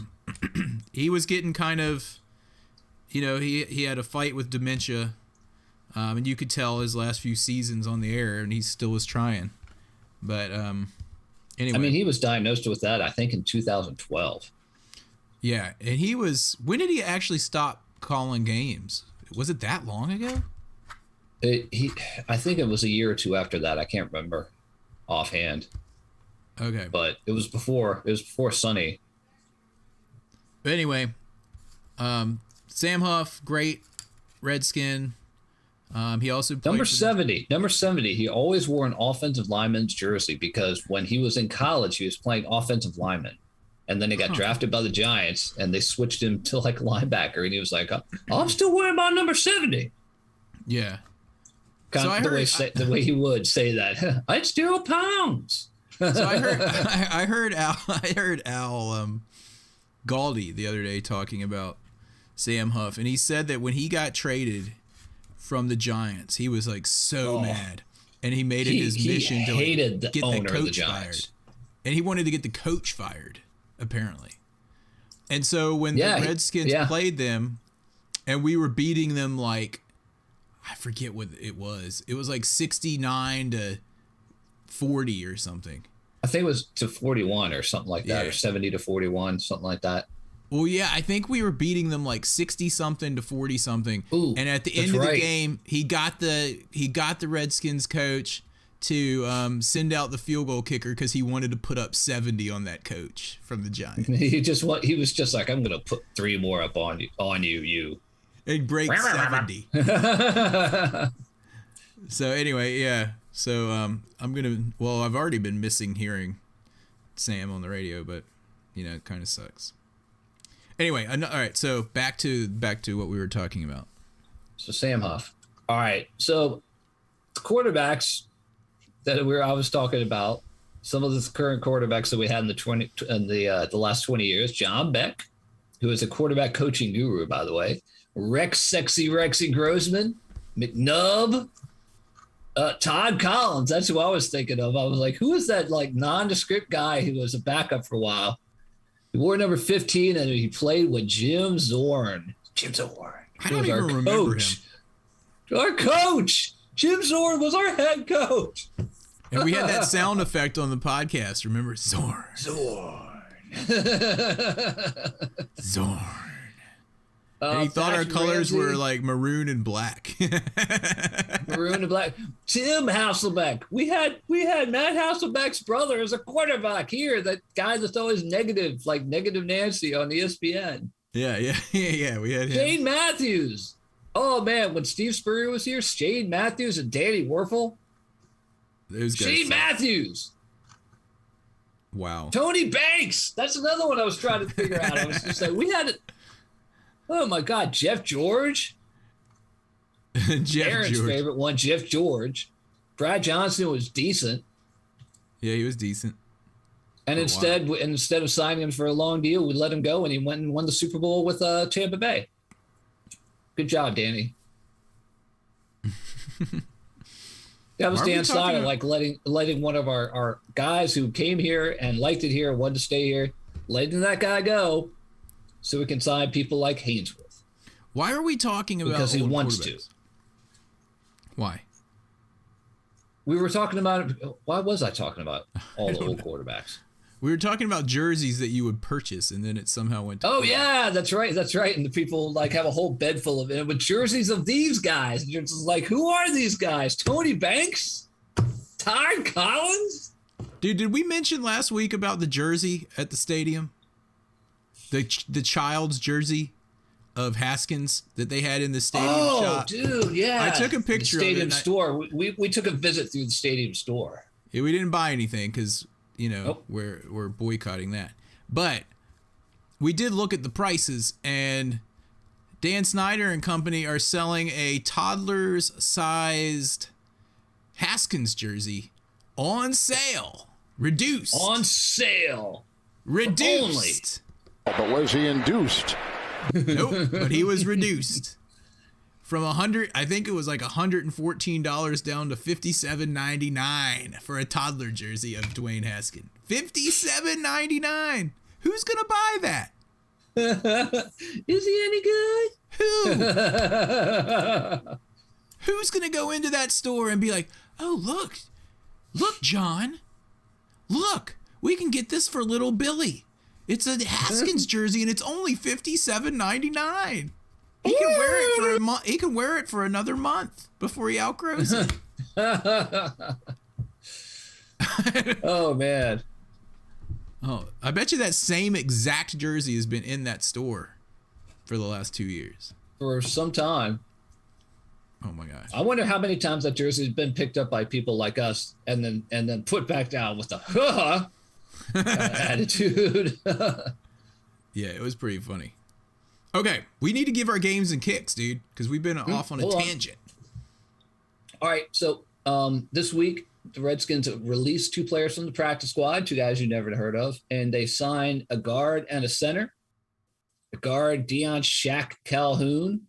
He was getting kind of, he had a fight with dementia, and you could tell his last few seasons on the air, and he still was trying. But, anyway. I mean, he was diagnosed with that, I think, in 2012. Yeah, and when did he actually stop calling games? Was it that long ago? I think it was a year or two after that. I can't remember offhand. Okay. But it was before Sonny. But anyway, Sam Huff, great Redskin. He also played Number 70. He always wore an offensive lineman's jersey because when he was in college, he was playing offensive lineman. And then he got drafted by the Giants, and they switched him to like linebacker, and he was like, "I'm still wearing my number 70." Yeah, The way he would say that. I'd steal pounds. So I heard Al Galdi the other day talking about Sam Huff, and he said that when he got traded from the Giants, he was like so mad, and he made it his mission to hated the get owner the of the coach Giants. fired, and he wanted to get the coach fired. Apparently. And so when the Redskins played them and we were beating them like, I forget what it was. It was like 69-40 or something. I think it was to 41 or something like that, or 70-41, something like that. Well, yeah, I think we were beating them like 60-something to 40-something. Ooh, and at the end of the game, he got the Redskins coach to send out the field goal kicker because he wanted to put up 70 on that coach from the Giants. He was just like, I'm gonna put 3 more up on you. And break 70. So anyway, yeah. So I've already been missing hearing Sam on the radio, but it kind of sucks. Anyway, all right. So back to what we were talking about. So Sam Huff. All right. So the quarterbacks that I was talking about, some of the current quarterbacks that we had in the last 20 years, John Beck, who is a quarterback coaching guru, by the way, Sexy Rexy Grossman, McNubb, Todd Collins. That's who I was thinking of. I was like, who is that like nondescript guy who was a backup for a while? He wore number 15 and he played with Jim Zorn. I don't even remember him. Our coach. Jim Zorn was our head coach. And we had that sound effect on the podcast. Remember? Zorn. And he thought our colors were like maroon and black. Maroon and black. Tim Hasselbeck. We had Matt Hasselbeck's brother as a quarterback here. That guy that's always negative, like Negative Nancy on ESPN. Yeah. We had him. Shane Matthews. Oh man, when Steve Spurrier was here, Shane Matthews and Danny Werfel. Shane Matthews. Wow. Tony Banks. That's another one I was trying to figure out. I was just like, we had it. Oh my God, Jeff George. Aaron's favorite one, Jeff George. Brad Johnson was decent. Yeah, he was decent. And instead of signing him for a long deal, we let him go, and he went and won the Super Bowl with Tampa Bay. Good job, Danny. That was Dan Snyder, like letting one of our guys who came here and liked it here, wanted to stay here, letting that guy go so we can sign people like Hainsworth. Why are we talking about because he wants to. Why? We were talking about it. Why was I talking about all the old quarterbacks? We were talking about jerseys that you would purchase, and then it somehow went to yeah, that's right. And the people like have a whole bed full of it with jerseys of these guys. And you're just like, who are these guys? Tony Banks? Todd Collins? Dude, did we mention last week about the jersey at the stadium? The child's jersey of Haskins that they had in the stadium shop. Oh, dude, yeah. I took a picture of it. Stadium store. We took a visit through the stadium store. Yeah, we didn't buy anything because we're boycotting that. But we did look at the prices, and Dan Snyder and company are selling a toddler's sized Haskins jersey on sale. Reduced. On sale. Reduced. But was he induced? Nope, but he was reduced from I think it was like $114 down to $57.99 for a toddler jersey of Dwayne Haskins. $57.99. Who's gonna buy that? Is he any good? Who's gonna go into that store and be like, oh look, John, look, we can get this for little Billy. It's a Haskins jersey, and it's only $57.99. He can wear it for a month. He can wear it for another month before he outgrows it. Oh man! Oh, I bet you that same exact jersey has been in that store for the last 2 years. For some time. Oh my gosh! I wonder how many times that jersey has been picked up by people like us, and then put back down with the attitude. Yeah, it was pretty funny. Okay, we need to give our games and kicks, dude, because we've been off on a tangent. All right, so this week the Redskins released 2 players from the practice squad, 2 guys you never heard of, and they signed a guard and a center. The guard, Deion Shaq Calhoun.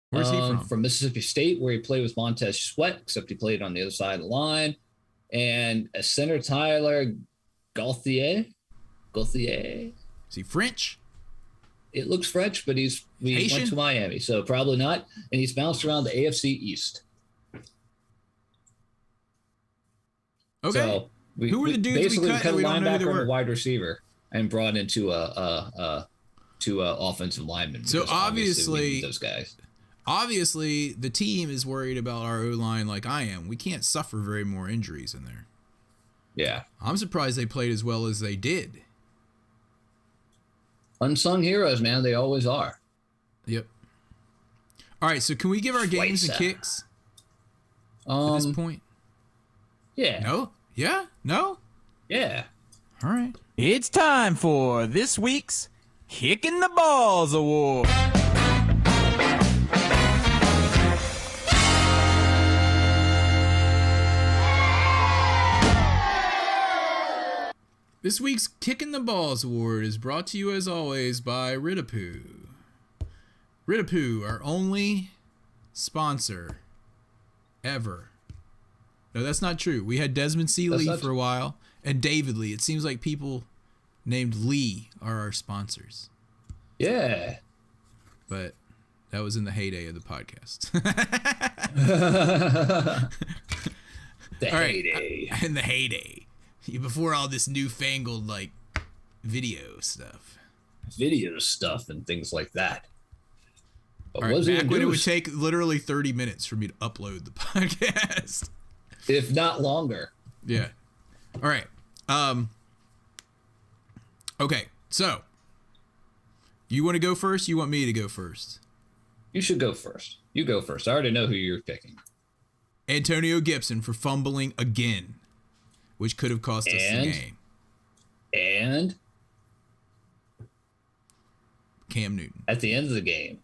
Where's he from? From Mississippi State, where he played with Montez Sweat, except he played on the other side of the line. And a center, Tyler Gauthier. Is he French? It looks French, but we went to Miami, so probably not. And he's bounced around the AFC East. Okay. So who were the dudes we cut? Cut a we don't know who they linebacker and were. a wide receiver, and brought into two offensive linemen. So obviously those guys. obviously the team is worried about our O-line like I am. We can't suffer very more injuries in there. Yeah. I'm surprised they played as well as they did. Unsung heroes, man. They always are. Yep. All right, so can we give our games and kicks at this point? Yeah. No? Yeah? No? Yeah. All right. It's time for this week's Kicking the Balls Award. This week's Kicking the Balls Award is brought to you as always by Ridapoo. Ridapoo, our only sponsor ever. No, that's not true. We had Desmond C. Lee for a while and David Lee. It seems like people named Lee are our sponsors. Yeah. But that was in the heyday of the podcast. Heyday. In the heyday. Before all this newfangled, like, video stuff. Video stuff and things like that. But All right, back when it would take literally 30 minutes for me to upload the podcast. If not longer. Yeah. All right. Okay, so you want to go first? You want me to go first? You should go first. You go first. I already know who you're picking. Antonio Gibson for fumbling again, which could have cost us the game. And Cam Newton. at the end of the game.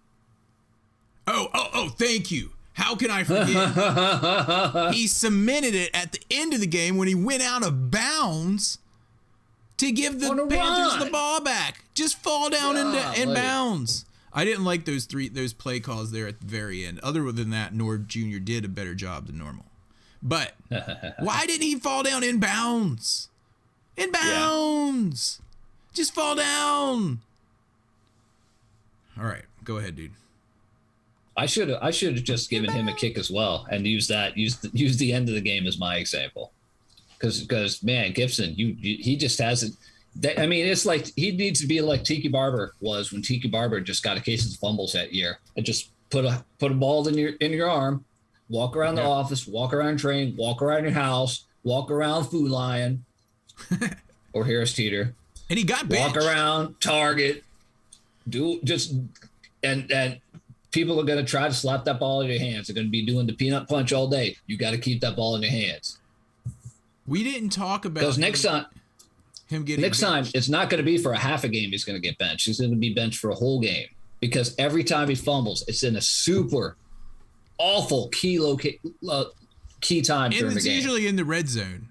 Oh, thank you. How can I forget? He cemented it at the end of the game when he went out of bounds to give the Panthers the ball back. Just fall down in bounds. I didn't like those play calls there at the very end. Other than that, Norv Jr. did a better job than normal. But why didn't he fall down in bounds? In bounds. Yeah. Just fall down. All right, go ahead, dude. I should have just given him a kick as well and use the end of the game as my example. Because man, Gibson, he just hasn't. I mean, it's like he needs to be like Tiki Barber was when Tiki Barber just got a case of fumbles that year and just put a ball in your arm, walk around the office, walk around train, walk around your house, walk around Food Lion or Harris Teeter, and he got benched. Walk around Target, and people are going to try to slap that ball in your hands. They're going to be doing the peanut punch all day. You got to keep that ball in your hands. We didn't talk about because next time it's not going to be for a half a game. He's going to get benched. He's going to be benched for a whole game because every time he fumbles, it's in a super awful key time during the game. It's usually in the red zone.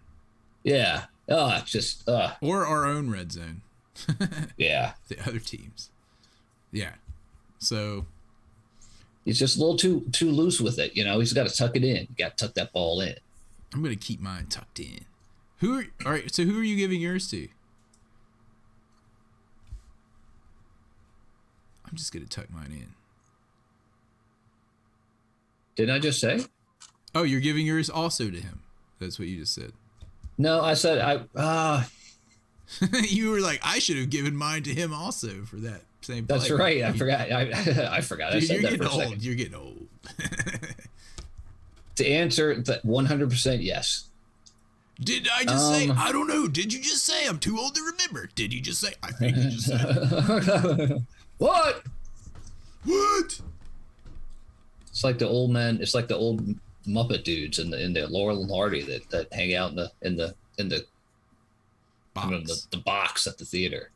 Yeah. Or our own red zone. Yeah. The other teams. Yeah. So he's just a little too loose with it. You know, he's got to tuck it in. You got to tuck that ball in. I'm going to keep mine tucked in. All right, so who are you giving yours to? I'm just going to tuck mine in. Didn't I just say? Oh, you're giving yours also to him. That's what you just said. No, I said you were like, I should have given mine to him also for that same play. That's right. I forgot. I forgot. Dude, I said you're that for getting a old. second. You're getting old. To answer that 100% yes. Did I just say? I don't know. Did you just say? I'm too old to remember. Did you just say? I think you just said. What? It's like the old men. It's like the old Muppet dudes in the Laurel and Hardy that hang out in the box. The box at the theater.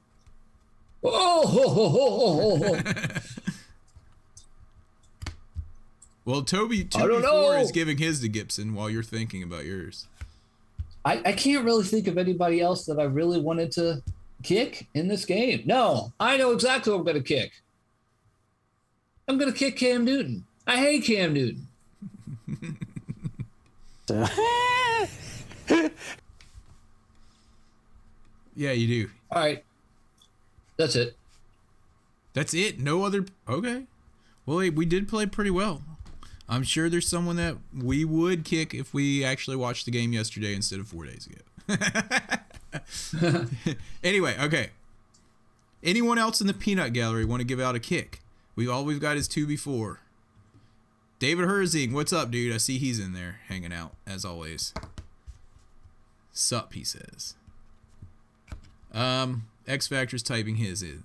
Oh. Well, Toby 2B4 is giving his to Gibson while you're thinking about yours. I can't really think of anybody else that I really wanted to kick in this game. No, I know exactly what I'm going to kick. I'm going to kick Cam Newton. I hate Cam Newton. Yeah, you do. All right. That's it. That's it? No other? Okay. Well, we did play pretty well. I'm sure there's someone that we would kick if we actually watched the game yesterday instead of 4 days ago. Anyway, okay. Anyone else in the peanut gallery want to give out a kick? All we've got is 2B4. David Herzing, what's up, dude? I see he's in there hanging out, as always. Sup, he says. X Factor's typing his in.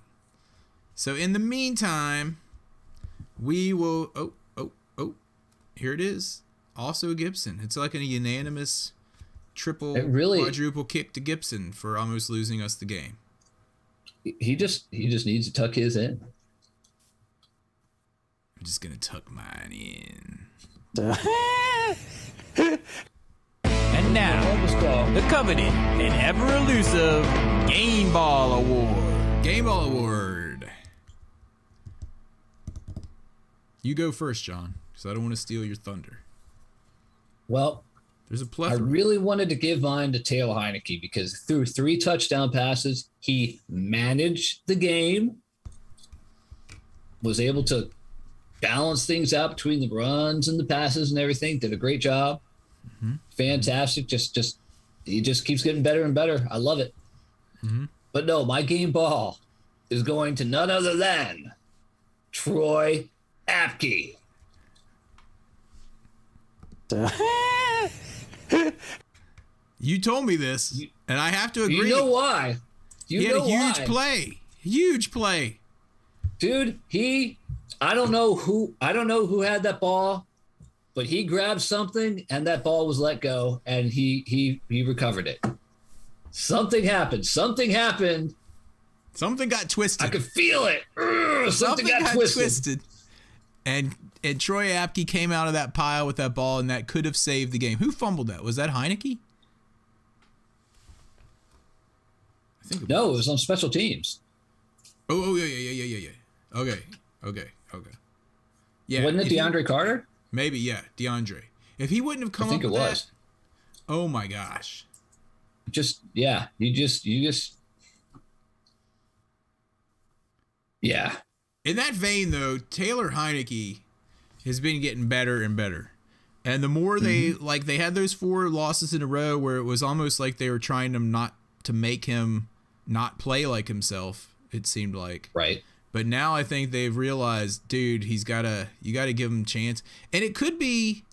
So in the meantime, we will... Oh, here it is. Also Gibson. It's like a unanimous quadruple kick to Gibson for almost losing us the game. He just needs to tuck his in. I'm just going to tuck mine in. And now, the coveted and ever-elusive Game Ball Award. Game Ball Award. You go first, John, because I don't want to steal your thunder. Well, there's a I plethora. really wanted to give mine to Taylor Heineke because through 3 touchdown passes, he managed the game, was able to balance things out between the runs and the passes and everything, did a great job. Mm-hmm. Fantastic. He just keeps getting better and better. I love it. Mm-hmm. But no, my game ball is going to none other than Troy Apke. You told me this, and I have to agree. You know why? He had a huge play. Dude, I don't know who had that ball, but he grabbed something and that ball was let go and he recovered it. Something happened. Something got twisted. I could feel it. Something got twisted. And Troy Apke came out of that pile with that ball, and that could have saved the game. Who fumbled that? Was that Heineke? I think it was on special teams. Oh yeah. Okay. Yeah. Wasn't it DeAndre Carter? Maybe, yeah, DeAndre. If he wouldn't have come up with that. Oh my gosh. Yeah. In that vein, though, Taylor Heineke has been getting better and better. And the more they had those 4 losses in a row where it was almost like they were trying to make him not play like himself, it seemed like. Right. But now I think they've realized, dude, you got to give him a chance. And it could be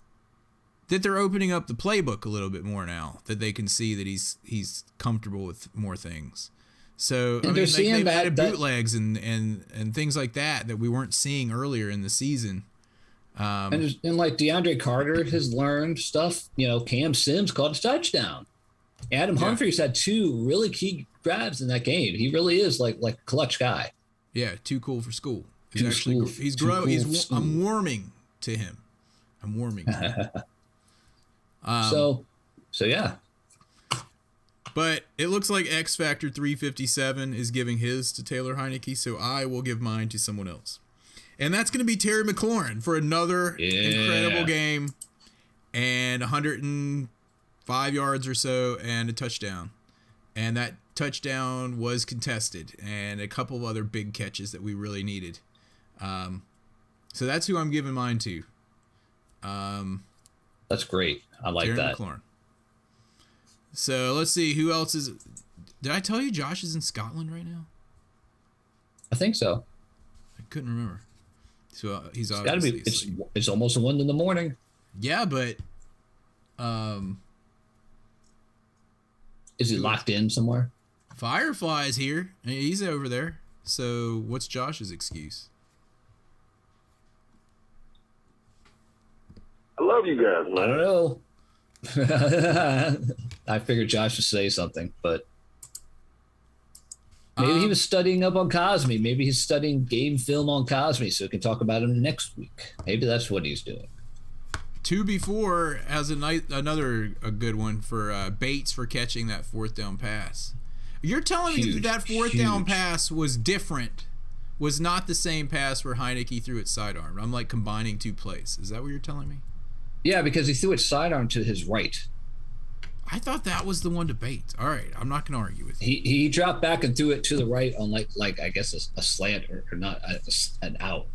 that they're opening up the playbook a little bit more now, that they can see that he's comfortable with more things. So and they've added bootlegs and things like that we weren't seeing earlier in the season. And like DeAndre Carter has learned stuff. Cam Sims caught a touchdown. Adam Humphries had 2 really key grabs in that game. He really is like a clutch guy. Yeah, too cool for school. I'm warming to him. So yeah. But it looks like X Factor 357 is giving his to Taylor Heineke, so I will give mine to someone else. And that's going to be Terry McLaurin for another incredible game and 105 yards or so and a touchdown. And that touchdown was contested and a couple of other big catches that we really needed. So that's who I'm giving mine to. That's great. I like Terry that. McLaurin. So let's see who else is. Did I tell you Josh is in Scotland right now? I think so. I couldn't remember. So he's it's got to be. It's almost 1 in the morning. Yeah, but is he locked in somewhere? Firefly is here. He's over there. So what's Josh's excuse? I love you guys, man. I don't know. I figured Josh would say something, but maybe he was studying up on Cosme. Maybe he's studying game film on Cosme, so we can talk about him next week. Maybe that's what he's doing. 2B4 has another good one for Bates for catching that 4th down pass. You're telling me that 4th down pass was different, was not the same pass where Heineke threw it sidearm. I'm like combining 2 plays. Is that what you're telling me? Yeah, because he threw it sidearm to his right. I thought that was the one to Bates. All right, I'm not going to argue with you. He dropped back and threw it to the right on like I guess a slant or not an out.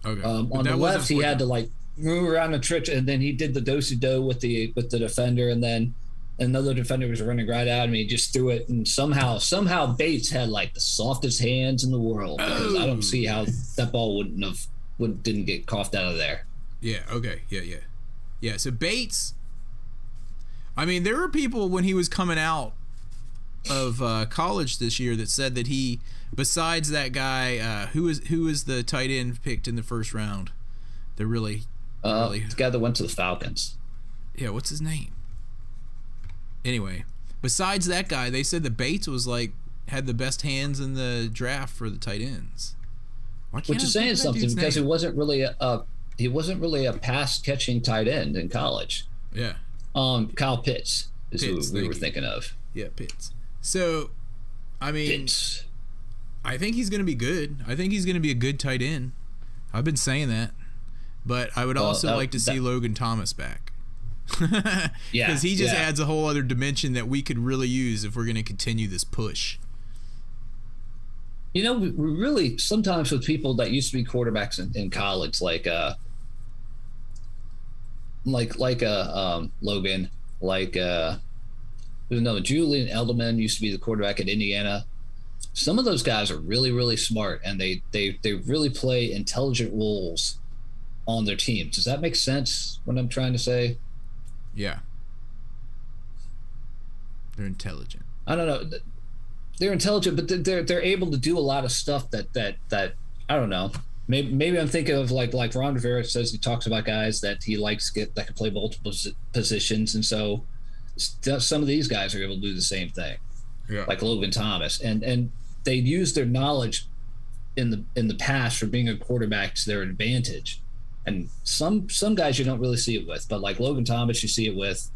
Okay. On the left, he had to like move around the trick, and then he did the do-si-do with the defender, and then another defender was running right at him. He just threw it, and somehow Bates had like the softest hands in the world because I don't see how that ball didn't get coughed out of there. Yeah, okay. Yeah. Yeah, so Bates, I mean, there were people when he was coming out of college this year that said that he, besides that guy, who was the tight end picked in the first round? The guy that went to the Falcons. Yeah, what's his name? Anyway, besides that guy, they said that Bates was had the best hands in the draft for the tight ends. Which is saying something because he wasn't really a pass catching tight end in college. Yeah. Kyle Pitts is who we were thinking of. Yeah, Pitts. So, I mean, Pitts. I think he's going to be good. I think he's going to be a good tight end. I've been saying that. But I would also like to see Logan Thomas back. Yeah. Because he just adds a whole other dimension that we could really use if we're going to continue this push. You know, we really sometimes with people that used to be quarterbacks in college, like Logan, Julian Edelman used to be the quarterback at Indiana. Some of those guys are really, really smart, and they really play intelligent roles on their teams. Does that make sense? What I'm trying to say? Yeah, they're intelligent. I don't know. They're intelligent, but they're able to do a lot of stuff that I don't know. Maybe I'm thinking of like Ron Rivera says he talks about guys that he likes that can play multiple positions, and so some of these guys are able to do the same thing. Yeah. Like Logan Thomas, and they use their knowledge in the past for being a quarterback to their advantage. And some guys you don't really see it with, but like Logan Thomas, you see it with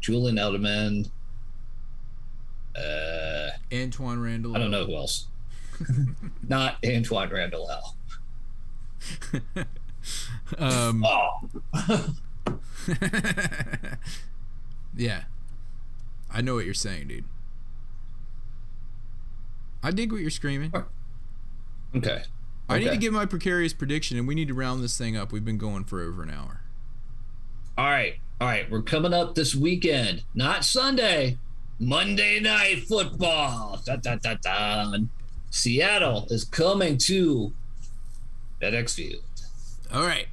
Julian Edelman. Antoine Randall. I don't know who else. Not Antoine Randall. Yeah, I know what you're saying, dude. I dig what you're screaming. Okay. I need to give my precarious prediction, and we need to round this thing up. We've been going for over an hour. All right. We're coming up this weekend. Not Sunday. Monday Night Football. Seattle is coming to FedEx Field. All right.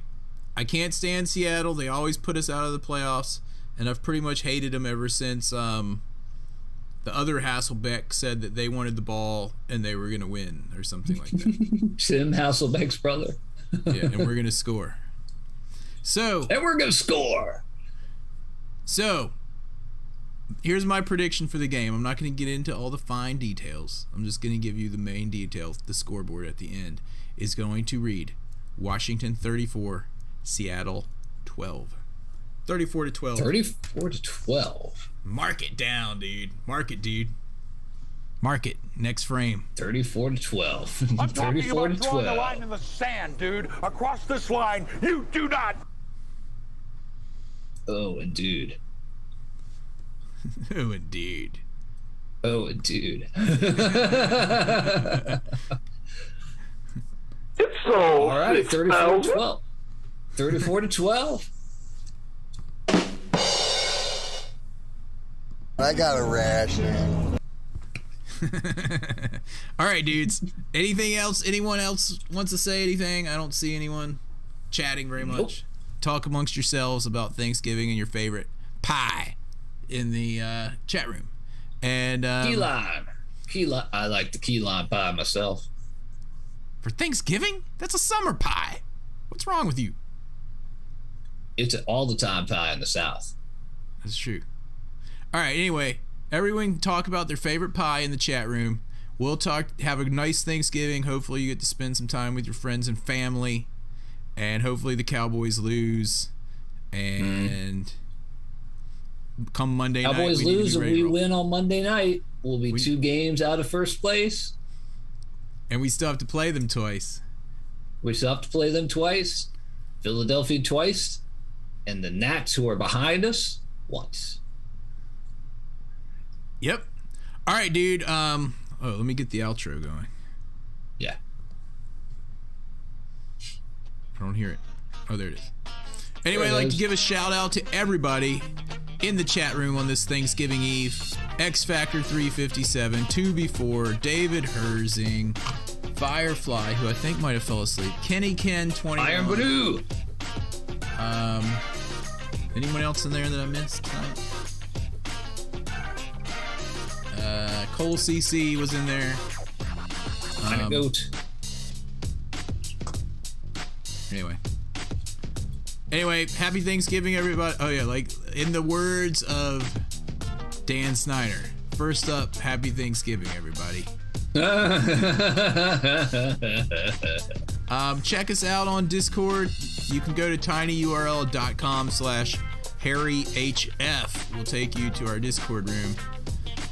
I can't stand Seattle. They always put us out of the playoffs, and I've pretty much hated them ever since the other Hasselbeck said that they wanted the ball and they were going to win or something like that. Tim Hasselbeck's brother. Yeah, and we're going to score. And we're going to score. So, here's my prediction for the game. I'm not going to get into all the fine details. I'm just going to give you the main details. The scoreboard at the end is going to read Washington 34, Seattle 12. 34-12. 34-12. Mark it down, dude. Mark it, dude. Mark it. Next frame. 34-12. I'm talking about 34-12. drawing the line in the sand, dude. Across this line, you do not. Oh, indeed. Oh, indeed. Oh, indeed. It's so. All right, 34-12. 34-12. I got a rash, man. All right, dudes. Anything else? Anyone else wants to say anything? I don't see anyone chatting very much. Nope. Talk amongst yourselves about Thanksgiving and your favorite pie in the chat room. And Key lime. I like the key lime pie myself. for Thanksgiving? That's a summer pie. What's wrong with you? It's an all the time pie in the South. That's true. All right, anyway, everyone can talk about their favorite pie in the chat room. We'll talk, have a nice Thanksgiving. Hopefully you get to spend some time with your friends and family. And hopefully the Cowboys lose. And come Monday night, Cowboys we need to be lose and ready to we roll. win on Monday night. We'll be 2 games out of first place. And we still have to play them twice. We still have to play them twice. Philadelphia twice. And the Nats, who are behind us, once. Yep. All right, dude. Let me get the outro going. Yeah. I don't hear it. Oh, there it is. Anyway, I'd like to give a shout out to everybody in the chat room on this Thanksgiving Eve. X Factor 357, 2B4, David Herzing, Firefly, who I think might have fell asleep, Kenny Ken 21, Iron Badoo, Anyone else in there that I missed tonight? Cole CC was in there. Goat. Anyway, happy Thanksgiving, everybody. Oh yeah, like in the words of Dan Snyder. First up, happy Thanksgiving, everybody. Check us out on Discord. You can go to tinyurl.com/HarryHF. We'll take you to our Discord room.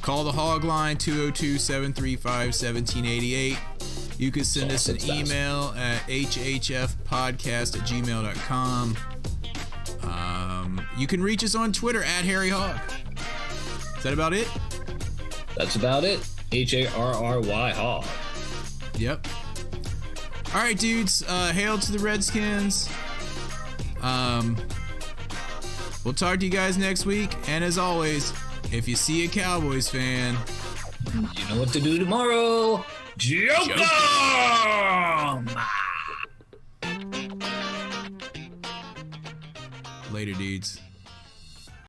Call the hog line 202-735-1788. You can send us an email at hhfpodcast@gmail.com. You can reach us on Twitter at Harry Hog. Is that about it? That's about it. HARRY Hog. Yep. All right, dudes. Hail to the Redskins. We'll talk to you guys next week. And as always, if you see a Cowboys fan, you know what to do tomorrow. Joke 'em! Later, dudes.